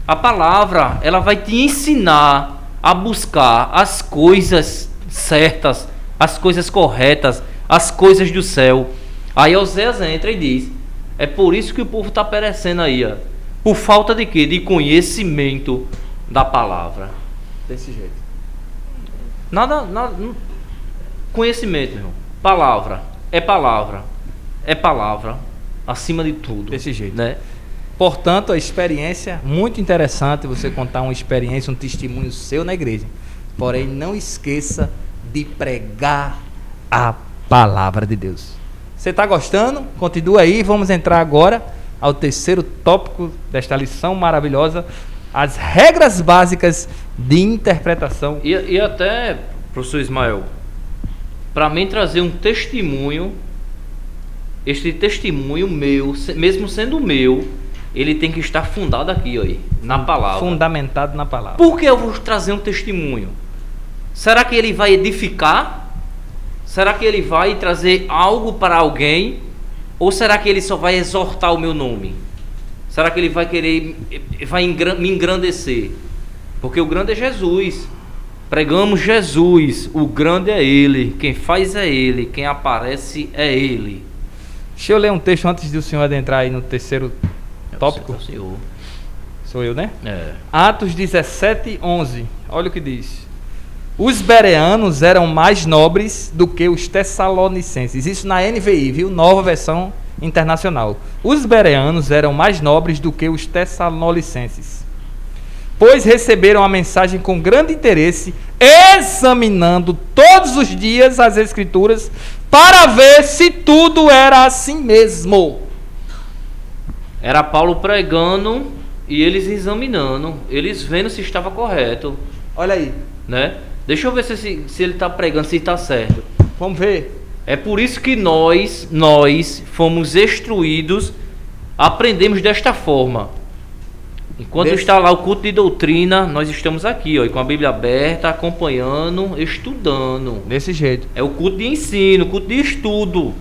A palavra, ela vai te ensinar a buscar as coisas certas, as coisas corretas, as coisas do céu. Aí Oséias entra e diz: é por isso que o povo está perecendo aí, ó. Por falta de quê? De conhecimento da palavra. Desse jeito. Nada. Conhecimento, meu irmão. Palavra. É palavra. É palavra. Acima de tudo. Desse jeito. Né? Portanto, a experiência, muito interessante você contar uma experiência, um testemunho seu na igreja. Porém, não esqueça de pregar a palavra de Deus. Você está gostando? Continua aí, vamos entrar agora ao terceiro tópico desta lição maravilhosa, as regras básicas de interpretação. E até, professor Ismael, para mim trazer um testemunho, este testemunho meu, mesmo sendo meu, ele tem que estar fundado aqui, ó, na palavra. Fundamentado na palavra. Por que eu vou trazer um testemunho? Será que ele vai edificar? Será que ele vai trazer algo para alguém? Ou será que ele só vai exortar o meu nome? Será que ele vai querer, me engrandecer? Porque o grande é Jesus. Pregamos Jesus, o grande é Ele, quem faz é Ele, quem aparece é Ele. Deixa eu ler um texto antes de o senhor adentrar aí no terceiro tópico. É o senhor. Sou eu, né? É. Atos 17, 11. Olha o que diz. Os bereanos eram mais nobres do que os tessalonicenses. Isso na NVI, viu? Nova versão internacional. Os bereanos eram mais nobres do que os tessalonicenses, pois receberam a mensagem com grande interesse, examinando todos os dias as Escrituras, para ver se tudo era assim mesmo. Era Paulo pregando e eles examinando, eles vendo se estava correto. Olha aí. Né? Deixa eu ver se ele está pregando, se está certo. Vamos ver. É por isso que nós fomos instruídos, aprendemos desta forma. Enquanto está lá o culto de doutrina, nós estamos aqui, ó, com a Bíblia aberta, acompanhando, estudando. Desse jeito. É o culto de ensino, o culto de estudo.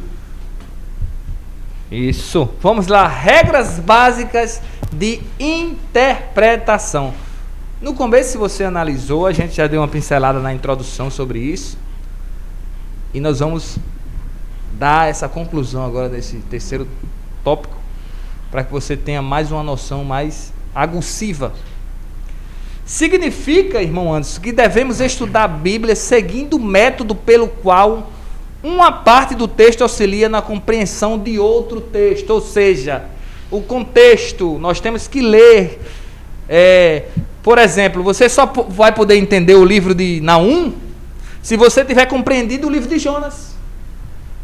Isso. Vamos lá, regras básicas de interpretação. No começo, se você analisou, a gente já deu uma pincelada na introdução sobre isso. E nós vamos dar essa conclusão agora desse terceiro tópico, para que você tenha mais uma noção mais aguciva. Significa, irmão Anderson, que devemos estudar a Bíblia seguindo o método pelo qual uma parte do texto auxilia na compreensão de outro texto, ou seja, o contexto. Nós temos que ler. Por exemplo, você só vai poder entender o livro de Naum se você tiver compreendido o livro de Jonas.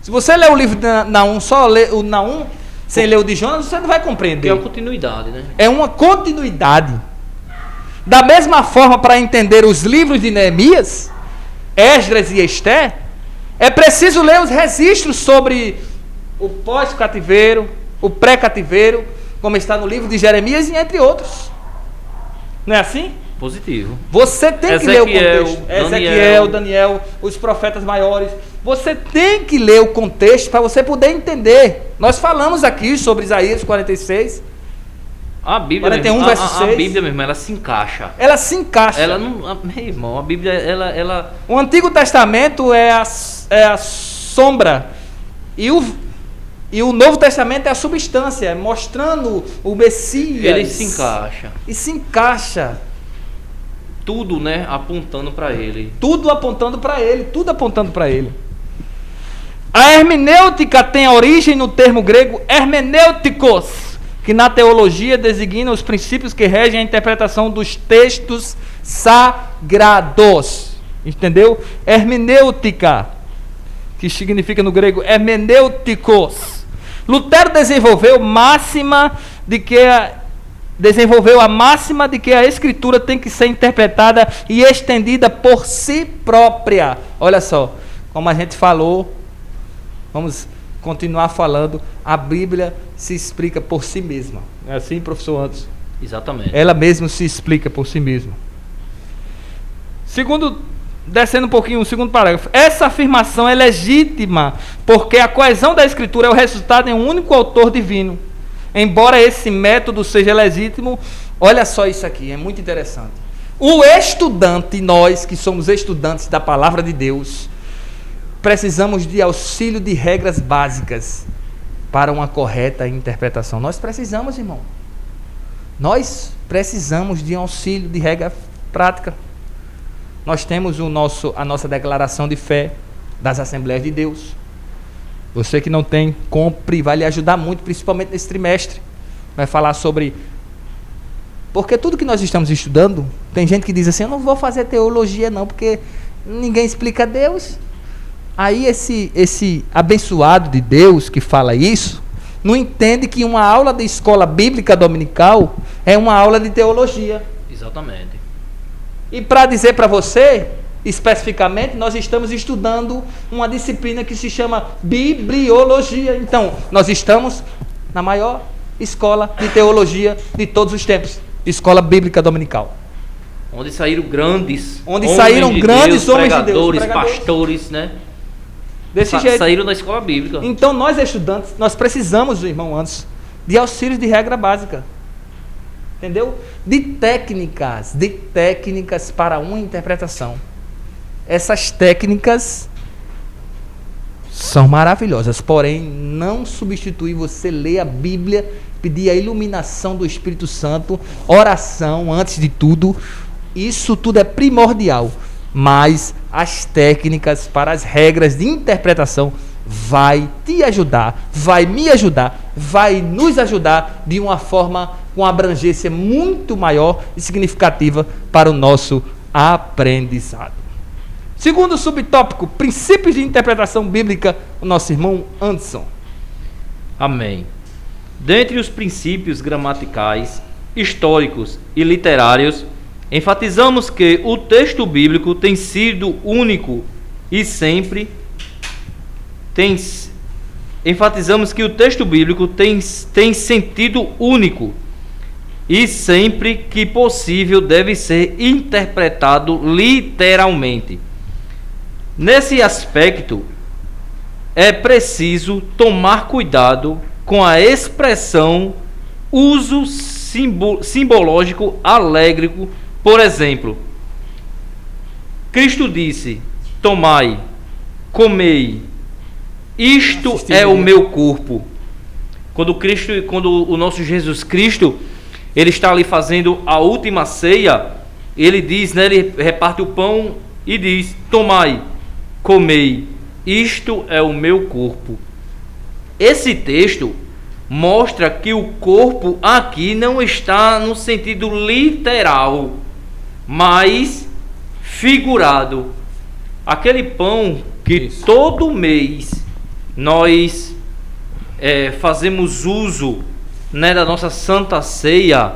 Se você ler o livro de Naum, só ler o Naum sem ler o de Jonas, você não vai compreender. É uma continuidade, né? É uma continuidade. Da mesma forma, para entender os livros de Neemias, Esdras e Esther, é preciso ler os registros sobre o pós-cativeiro, o pré-cativeiro, como está no livro de Jeremias e entre outros. Não é assim? Positivo. Você tem que ler o contexto. Ezequiel, Daniel, os profetas maiores. Você tem que ler o contexto para você poder entender. Nós falamos aqui sobre Isaías 46. A Bíblia, 41, mesmo, verso 6. A Bíblia, meu irmão, ela se encaixa. Ela se encaixa. Ela não, meu irmão, a Bíblia, ela... O Antigo Testamento é a sombra. E o Novo Testamento é a substância, mostrando o Messias. Ele se encaixa. E se encaixa. Tudo, né, apontando para ele. Tudo apontando para ele, tudo apontando para ele. A hermenêutica tem a origem no termo grego hermenêuticos, que na teologia designa os princípios que regem a interpretação dos textos sagrados. Entendeu? Hermenêutica, que significa no grego hermenêuticos. Lutero desenvolveu a máxima de que a Escritura tem que ser interpretada e estendida por si própria. Olha só, como a gente falou, vamos continuar falando, a Bíblia se explica por si mesma. É assim, professor Anderson? Exatamente. Ela mesma se explica por si mesma. Descendo um pouquinho, o segundo parágrafo. Essa afirmação é legítima, porque a coesão da Escritura é o resultado de um único autor divino. Embora esse método seja legítimo, olha só isso aqui, é muito interessante. O estudante, nós que somos estudantes da palavra de Deus, precisamos de auxílio de regras básicas para uma correta interpretação. Nós precisamos, irmão. Nós precisamos de um auxílio de regra prática. Nós temos a nossa declaração de fé das Assembleias de Deus. Você que não tem, compre, vai lhe ajudar muito, principalmente nesse trimestre. Vai falar sobre... Porque tudo que nós estamos estudando, tem gente que diz assim, eu não vou fazer teologia não, porque ninguém explica Deus. Aí esse abençoado de Deus que fala isso, não entende que uma aula de escola bíblica dominical é uma aula de teologia. Exatamente. E para dizer para você, especificamente, nós estamos estudando uma disciplina que se chama bibliologia. Então, nós estamos na maior escola de teologia de todos os tempos, escola bíblica dominical. Onde saíram grandes homens de Deus, pregadores, pastores, né? Desse jeito. Saíram da escola bíblica. Então, nós estudantes, nós precisamos, irmão Anderson, de auxílios de regra básica. Entendeu? De técnicas para uma interpretação. Essas técnicas são maravilhosas, porém não substitui você ler a Bíblia, pedir a iluminação do Espírito Santo, oração antes de tudo. Isso tudo é primordial, mas as técnicas para as regras de interpretação vai te ajudar, vai me ajudar, vai nos ajudar de uma forma com abrangência muito maior e significativa para o nosso aprendizado. Segundo subtópico, princípios de interpretação bíblica, o nosso irmão Anderson. Amém. Dentre os princípios gramaticais, históricos e literários, enfatizamos que o texto bíblico tem sido único e sempre enfatizamos que o texto bíblico tem sentido único e sempre que possível deve ser interpretado literalmente. Nesse aspecto, é preciso tomar cuidado com a expressão uso simbológico alégrico. Por exemplo, Cristo disse: tomai, comei, isto é o meu corpo. Quando o nosso Jesus Cristo, ele está ali fazendo a última ceia, ele diz, né, ele reparte o pão e diz: tomai, comei, isto é o meu corpo. Esse texto mostra que o corpo aqui não está no sentido literal, mas figurado. Aquele pão que todo mês nós fazemos uso, né, da nossa Santa Ceia,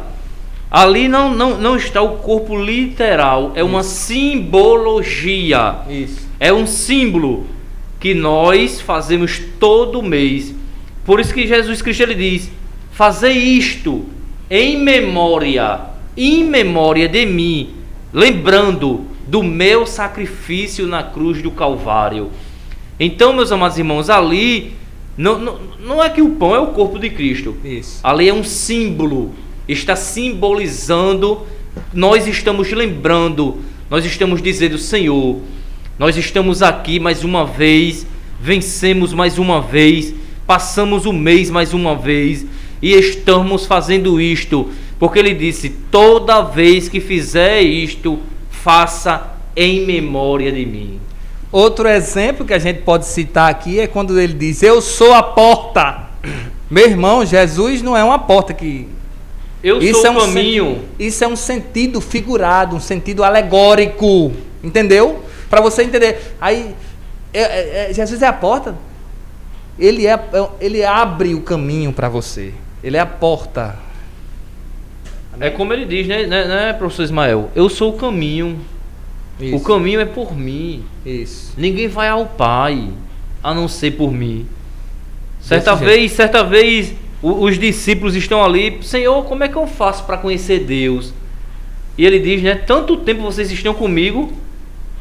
ali não está o corpo literal, é uma simbologia. Isso. É um símbolo que nós fazemos todo mês. Por isso que Jesus Cristo ele diz: fazei isto em memória de mim, lembrando do meu sacrifício na cruz do Calvário. Então, meus amados irmãos, ali não é que o pão é o corpo de Cristo. Isso. Ali é um símbolo, está simbolizando, nós estamos lembrando, nós estamos dizendo: Senhor, nós estamos aqui mais uma vez, vencemos mais uma vez, passamos o mês mais uma vez e estamos fazendo isto, porque ele disse: toda vez que fizer isto, faça em memória de mim. Outro exemplo que a gente pode citar aqui é quando ele diz: eu sou a porta. Meu irmão, Jesus não é uma porta que... Eu sou o caminho. Isso é um sentido figurado, um sentido alegórico, entendeu? Para você entender. Aí, Jesus é a porta. Ele abre o caminho para você. Ele é a porta. É como ele diz, né, professor Ismael? Eu sou o caminho. Isso. O caminho é por mim. Isso. Ninguém vai ao Pai a não ser por mim. Certa vez, os discípulos estão ali: Senhor, como é que eu faço para conhecer Deus? E ele diz, né? Tanto tempo vocês estão comigo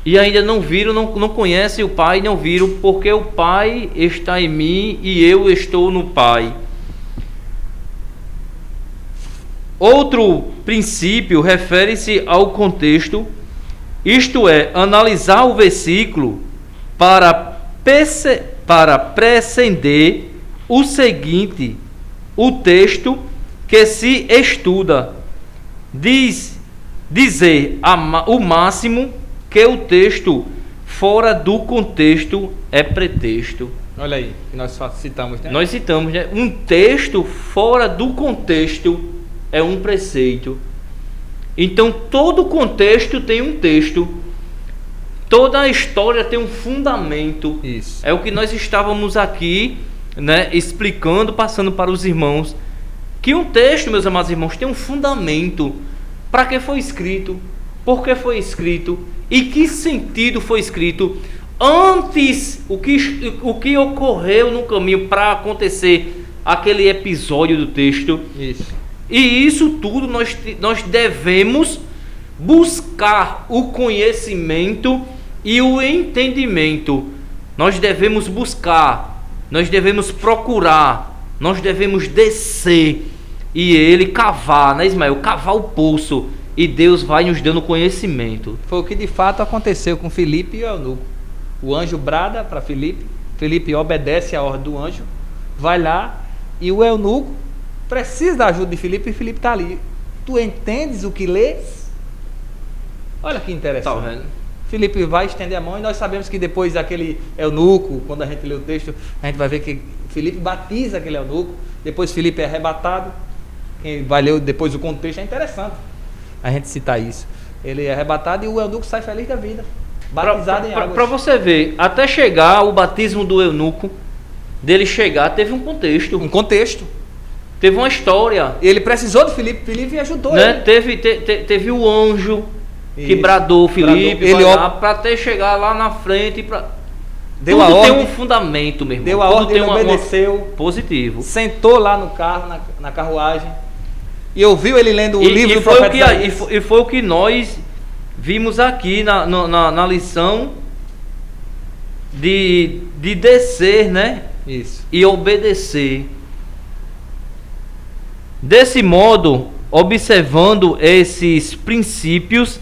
e ainda não viram, não conhecem o Pai, não viram, porque o Pai está em mim e eu estou no Pai. Outro princípio refere-se ao contexto, isto é, analisar o versículo para prescender o seguinte: o texto que se estuda, dizer o máximo que o texto fora do contexto é pretexto. Olha aí, que nós citamos, né? Nós citamos, né? Um texto fora do contexto é um preceito. Então todo contexto tem um texto, toda a história tem um fundamento. Isso. É o que nós estávamos aqui né, explicando, passando para os irmãos, que um texto, meus amados irmãos, tem um fundamento. Para que foi escrito? Por que foi escrito? E que sentido foi escrito? Antes, o que ocorreu no caminho para acontecer aquele episódio do texto. Isso. E isso tudo nós devemos buscar o conhecimento e o entendimento. Nós devemos buscar, nós devemos procurar, nós devemos descer e ele cavar, né, Ismael? Cavar o poço, e Deus vai nos dando conhecimento. Foi o que de fato aconteceu com Filipe e o eunuco. O anjo brada para Filipe, Filipe obedece a ordem do anjo, vai lá, e o eunuco precisa da ajuda de Filipe, e Filipe está ali. Tu entendes o que lês? Olha que interessante. Tá vendo? Filipe vai estender a mão, e nós sabemos que depois daquele eunuco, quando a gente lê o texto, a gente vai ver que Filipe batiza aquele eunuco, depois Filipe é arrebatado. Quem vai ler depois o contexto, é interessante a gente citar isso. Ele é arrebatado e o eunuco sai feliz da vida, batizado em água. Para você ver, até chegar o batismo do eunuco, dele chegar, teve um contexto. Um contexto. Teve uma história. Ele precisou de Filipe, Filipe ajudou, né? ele. Teve o anjo que Isso. bradou Filipe, Ele para até chegar lá na frente. Deu tudo a tem ordem, um fundamento, meu irmão. deu a Tudo ordem, tem ele obedeceu. Positivo. Sentou lá no carro, na carruagem, e ouviu ele lendo o livro do foi profeta Isaías. e foi o que nós vimos aqui na lição de descer, né? Isso. E obedecer. Desse modo, observando esses princípios,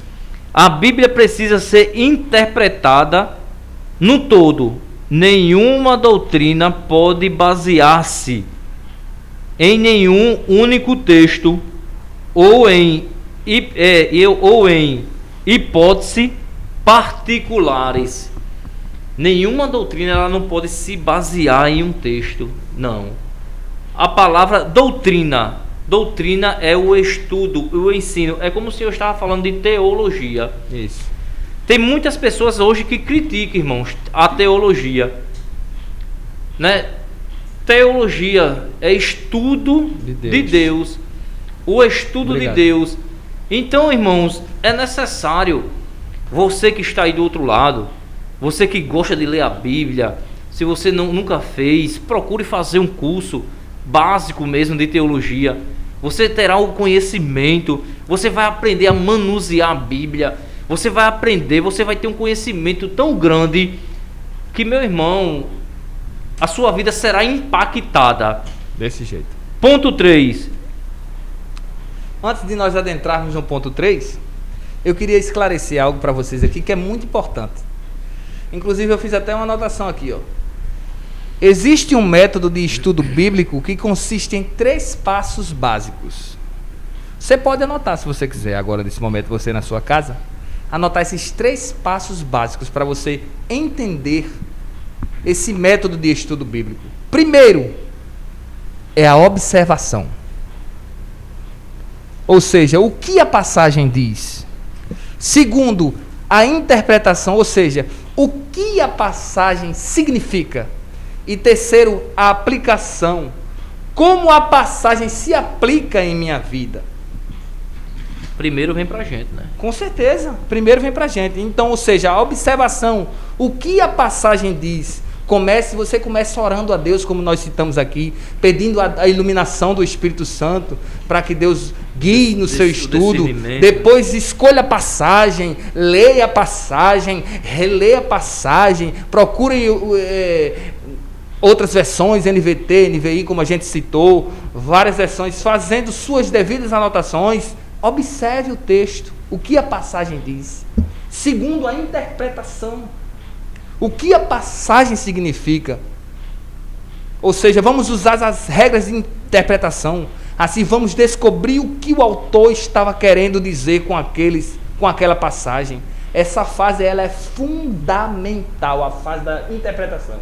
a Bíblia precisa ser interpretada no todo. Nenhuma doutrina pode basear-se em nenhum único texto ou em hipóteses particulares. Nenhuma doutrina ela não pode se basear em um texto, não. A palavra doutrina é o estudo, o ensino. É como se eu estava falando de teologia. Isso. Tem muitas pessoas hoje que criticam, irmãos, a teologia, né? Teologia é estudo de Deus. O estudo de Deus. Então, irmãos, é necessário, você que está aí do outro lado, você que gosta de ler a Bíblia, se você nunca fez, procure fazer um curso básico mesmo de teologia. Você terá o conhecimento, você vai aprender a manusear a Bíblia, você vai aprender, você vai ter um conhecimento tão grande que, meu irmão, a sua vida será impactada. Desse jeito. Ponto 3. Antes de nós adentrarmos no ponto 3, eu queria esclarecer algo para vocês aqui que é muito importante. Inclusive eu fiz até uma anotação aqui, ó. Existe um método de estudo bíblico que consiste em 3 passos básicos. Você pode anotar se você quiser agora, nesse momento, você na sua casa, anotar esses 3 passos básicos para você entender esse método de estudo bíblico. Primeiro, é a observação. Ou seja, o que a passagem diz. Segundo, a interpretação, ou seja, o que a passagem significa. E terceiro, a aplicação. Como a passagem se aplica em minha vida. Primeiro vem pra gente, né? Com certeza, primeiro vem pra gente. Então, ou seja, a observação, o que a passagem diz. Você começa orando a Deus, como nós citamos aqui, pedindo a iluminação do Espírito Santo, para que Deus guie no seu estudo. Depois escolha a passagem, leia a passagem, releia a passagem, procure outras versões, NVT, NVI, como a gente citou, várias versões, fazendo suas devidas anotações. Observe o texto, o que a passagem diz. Segundo, a interpretação. O que a passagem significa? Ou seja, vamos usar as regras de interpretação. Assim vamos descobrir o que o autor estava querendo dizer com aquela passagem. Essa fase ela é fundamental, a fase da interpretação.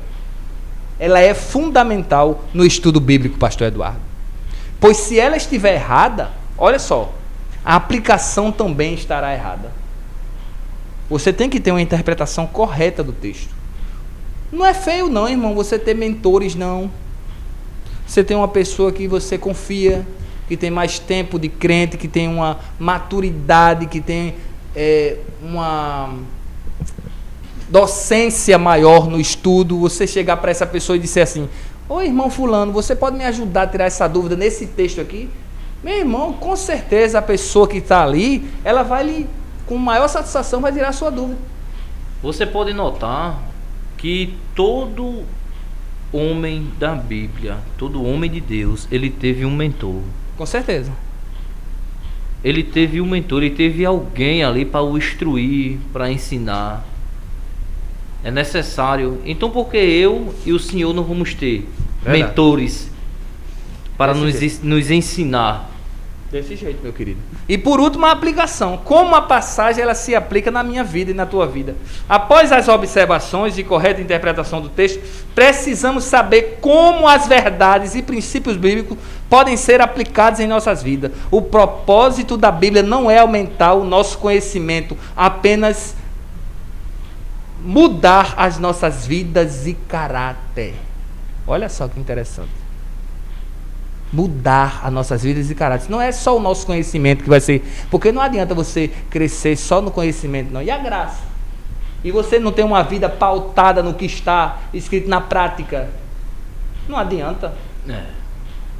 Ela é fundamental no estudo bíblico, pastor Eduardo. Pois se ela estiver errada, olha só, a aplicação também estará errada. Você tem que ter uma interpretação correta do texto. Não é feio não, irmão, você ter mentores, não. Você tem uma pessoa que você confia, que tem mais tempo de crente, que tem uma maturidade, que tem uma docência maior no estudo. Você chegar para essa pessoa e dizer assim: ô irmão fulano, você pode me ajudar a tirar essa dúvida nesse texto aqui? Meu irmão, com certeza a pessoa que está ali, ela vai lhe, com maior satisfação, vai tirar a sua dúvida. Você pode notar que todo homem da Bíblia, todo homem de Deus, ele teve um mentor. Com certeza. Ele teve um mentor, ele teve alguém ali para o instruir, para ensinar. É necessário. Então por que eu e o senhor não vamos ter mentores para nos ensinar? Desse jeito, meu querido. E por último, a aplicação. Como a passagem ela se aplica na minha vida e na tua vida. Após as observações e correta interpretação do texto, precisamos saber como as verdades e princípios bíblicos podem ser aplicados em nossas vidas. O propósito da Bíblia não é aumentar o nosso conhecimento, apenas mudar as nossas vidas e caráter. Olha só que interessante. Mudar as nossas vidas e caráter. Não é só o nosso conhecimento que vai ser, porque não adianta você crescer só no conhecimento, não. E a graça? E você não tem uma vida pautada no que está escrito na prática? Não adianta.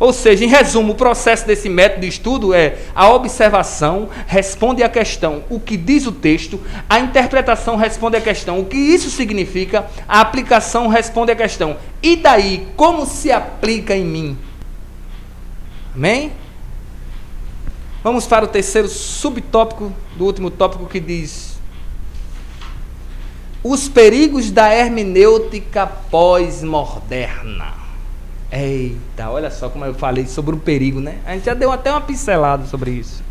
Ou seja, em resumo, o processo desse método de estudo é: a observação responde à questão, o que diz o texto; a interpretação responde à questão, o que isso significa; a aplicação responde à questão, e daí, como se aplica em mim? Amém? Vamos para o terceiro subtópico do último tópico, que diz: os perigos da hermenêutica pós-moderna. Eita, olha só como eu falei sobre o perigo, né? A gente já deu até uma pincelada sobre isso.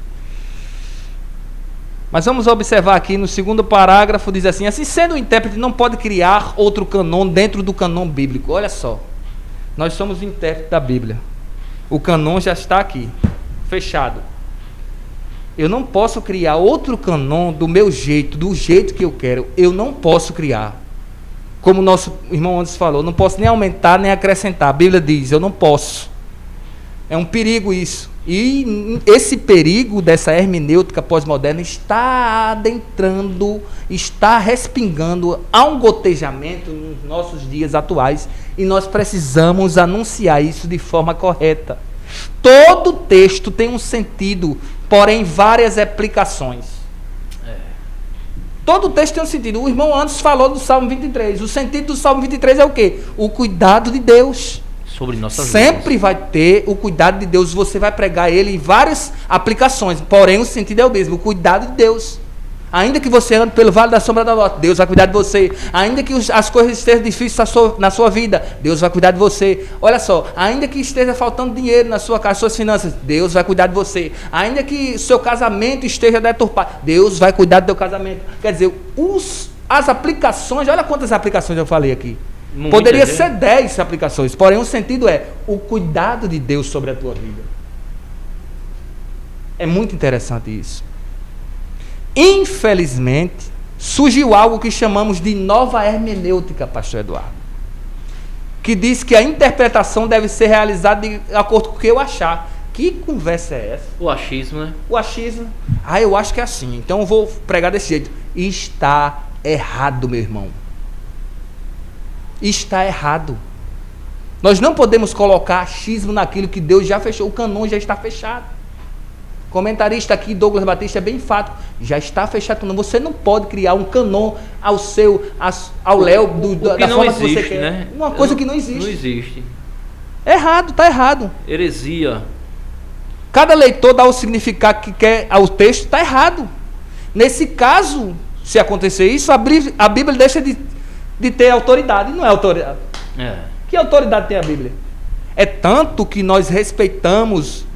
Mas vamos observar aqui no segundo parágrafo, diz assim: assim sendo, o intérprete não pode criar outro canon dentro do canon bíblico. Olha só, nós somos o intérprete da Bíblia. O canon já está aqui, fechado. Eu não posso criar outro canon do meu jeito, do jeito que eu quero. Eu não posso criar. Como o nosso irmão antes falou, não posso nem aumentar nem acrescentar. A Bíblia diz: eu não posso. É um perigo isso. E esse perigo dessa hermenêutica pós-moderna está adentrando, está respingando a um gotejamento nos nossos dias atuais, e nós precisamos anunciar isso de forma correta. Todo texto tem um sentido, porém várias aplicações. Todo texto tem um sentido. O irmão antes falou do Salmo 23. O sentido do Salmo 23 é o quê? O cuidado de Deus. Sobre nossas Sempre vidas. vai ter o cuidado de Deus. Você vai pregar ele em várias aplicações, porém o sentido é o mesmo: o cuidado de Deus. Ainda que você ande pelo vale da sombra da morte, Deus vai cuidar de você. Ainda que as coisas estejam difíceis na sua vida, Deus vai cuidar de você. Olha só, ainda que esteja faltando dinheiro na sua casa, suas finanças, Deus vai cuidar de você. Ainda que seu casamento esteja deturpado, Deus vai cuidar do teu casamento. Quer dizer, as aplicações, olha quantas aplicações eu falei aqui. Muita Poderia gente. Ser 10 aplicações, porém o sentido é o cuidado de Deus sobre a tua vida. É muito interessante isso. Infelizmente, surgiu algo que chamamos de nova hermenêutica, pastor Eduardo, que diz que a interpretação deve ser realizada de acordo com o que eu achar. Que conversa é essa? O achismo, né? O achismo. Eu acho que é assim, então eu vou pregar desse jeito. Está errado, meu irmão. Está errado. Nós não podemos colocar achismo naquilo que Deus já fechou. O canon já está fechado. Comentarista aqui, Douglas Batista, é bem fato. Já está fechado. Você não pode criar um canon ao léu da forma existe, que você quer. Né? Uma coisa que não existe. Não existe. Errado, está errado. Heresia. Cada leitor dá o significado que quer ao texto, está errado. Nesse caso, se acontecer isso, a Bíblia deixa de ter autoridade. Não é autoridade. Que autoridade tem a Bíblia? É tanto que nós respeitamos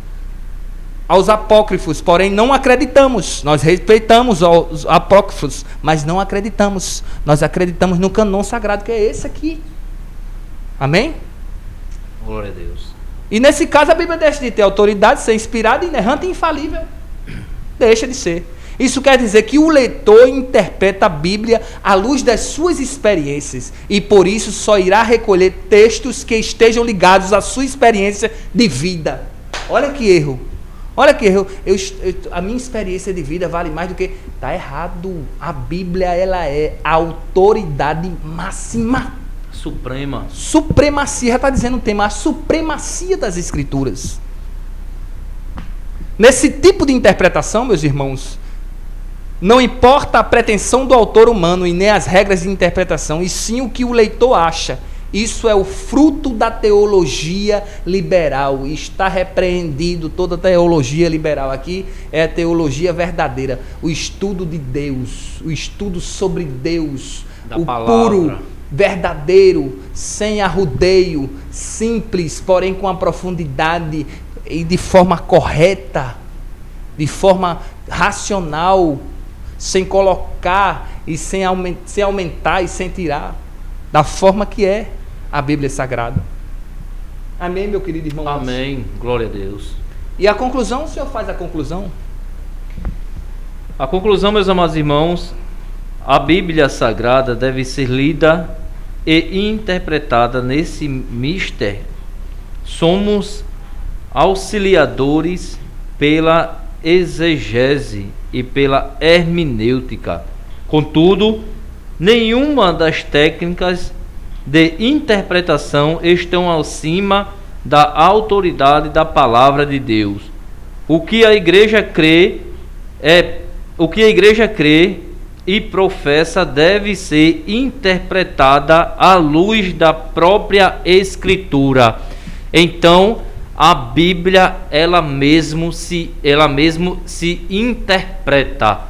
aos apócrifos, porém não acreditamos. Nós respeitamos aos apócrifos, mas não acreditamos. Nós acreditamos no canon sagrado, que é esse aqui. Amém? Glória a Deus. E nesse caso a Bíblia deixa de ter autoridade, ser inspirada, inerrante e infalível. Deixa de ser. Isso quer dizer que o leitor interpreta a Bíblia à luz das suas experiências e por isso só irá recolher textos que estejam ligados à sua experiência de vida. Olha que erro. Olha que erro. A minha experiência de vida vale mais do que... Está errado. A Bíblia, ela é a autoridade máxima. Suprema. Supremacia. Já está dizendo o tema. A supremacia das Escrituras. Nesse tipo de interpretação, meus irmãos, não importa a pretensão do autor humano e nem as regras de interpretação, e sim o que o leitor acha. Isso é o fruto da teologia liberal. Está repreendido toda a teologia liberal. Aqui é a teologia verdadeira. O estudo de Deus. O estudo sobre Deus. Da o palavra. Puro, verdadeiro, sem arrudeio, simples, porém com a profundidade e de forma correta, de forma racional, sem colocar e sem aumentar e sem tirar, da forma que é a Bíblia Sagrada. Amém, meu querido irmão? Amém, glória a Deus. E a conclusão, o senhor faz a conclusão? A conclusão, meus amados irmãos, a Bíblia Sagrada deve ser lida e interpretada nesse mistério. Somos auxiliadores pela exegese e pela hermenêutica. Contudo, nenhuma das técnicas de interpretação estão acima da autoridade da palavra de Deus. O que a igreja crê e professa deve ser interpretada à luz da própria Escritura. Então, a Bíblia ela mesmo se interpreta.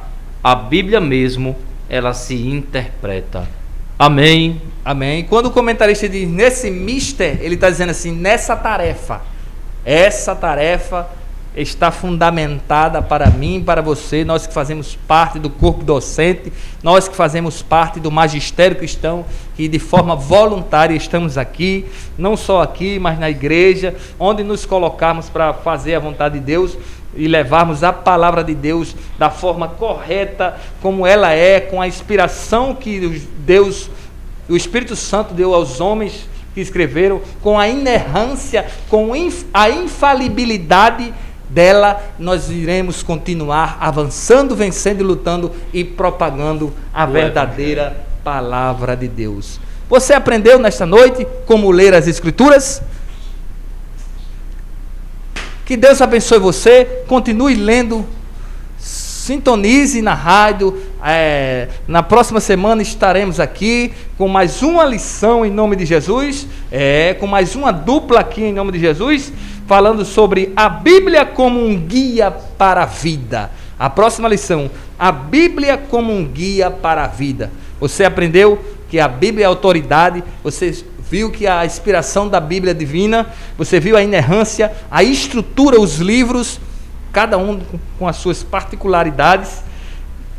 A Bíblia mesmo ela se interpreta. Amém. Amém. Quando o comentarista diz nesse mister, ele está dizendo assim, nessa tarefa. Essa tarefa está fundamentada para mim, para você, nós que fazemos parte do corpo docente, nós que fazemos parte do magistério cristão, que de forma voluntária estamos aqui, não só aqui, mas na igreja, onde nos colocarmos para fazer a vontade de Deus e levarmos a palavra de Deus da forma correta, como ela é, com a inspiração que Deus, o Espírito Santo deu aos homens que escreveram, com a inerrância, com a infalibilidade dela, nós iremos continuar avançando, vencendo e lutando e propagando a verdadeira palavra de Deus. Você aprendeu nesta noite como ler as Escrituras? Que Deus abençoe você, continue lendo, sintonize na rádio. Na próxima semana estaremos aqui com mais uma lição em nome de Jesus, com mais uma dupla aqui em nome de Jesus, falando sobre a Bíblia como um guia para a vida. A próxima lição, a Bíblia como um guia para a vida. Você aprendeu que a Bíblia é autoridade, você viu que a inspiração da Bíblia é divina, você viu a inerrância, a estrutura, os livros, cada um com as suas particularidades,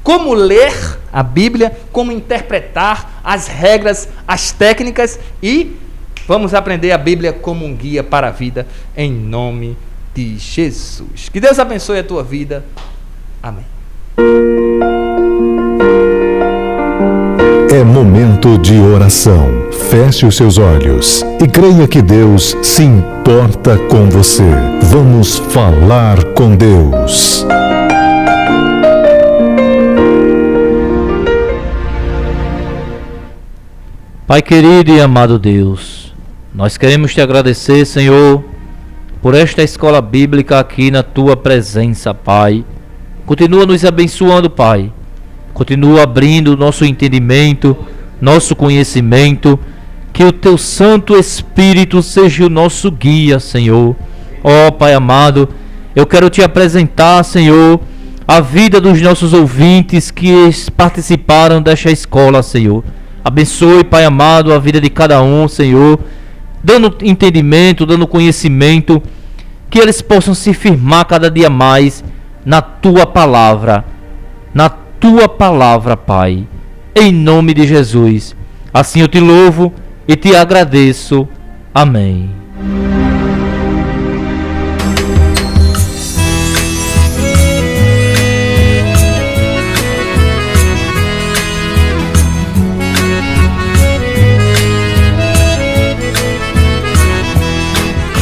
como ler a Bíblia, como interpretar as regras, as técnicas, e vamos aprender a Bíblia como um guia para a vida, em nome de Jesus. Que Deus abençoe a tua vida. Amém. É momento de oração. Feche os seus olhos e creia que Deus se importa com você. Vamos falar com Deus. Pai querido e amado Deus, nós queremos te agradecer, Senhor, por esta escola bíblica aqui na tua presença, Pai. Continua nos abençoando, Pai. Continua abrindo nosso entendimento, nosso conhecimento. Que o teu Santo Espírito seja o nosso guia, Senhor. Ó Pai amado, eu quero te apresentar, Senhor, a vida dos nossos ouvintes que participaram desta escola, Senhor. Abençoe, Pai amado, a vida de cada um, Senhor, dando entendimento, dando conhecimento, que eles possam se firmar cada dia mais na tua palavra, Pai, em nome de Jesus. Assim eu te louvo e te agradeço. Amém.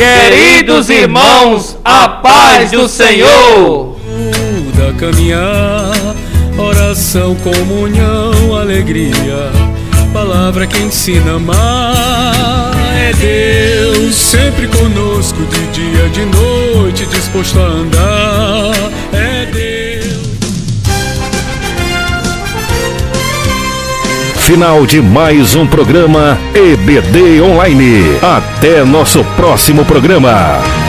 Queridos irmãos, a paz do Senhor. Da caminhar, oração, comunhão, alegria, palavra que ensina a amar. É Deus sempre conosco, de dia, de noite, disposto a andar. É Deus. Final de mais um programa EBD Online. Até nosso próximo programa.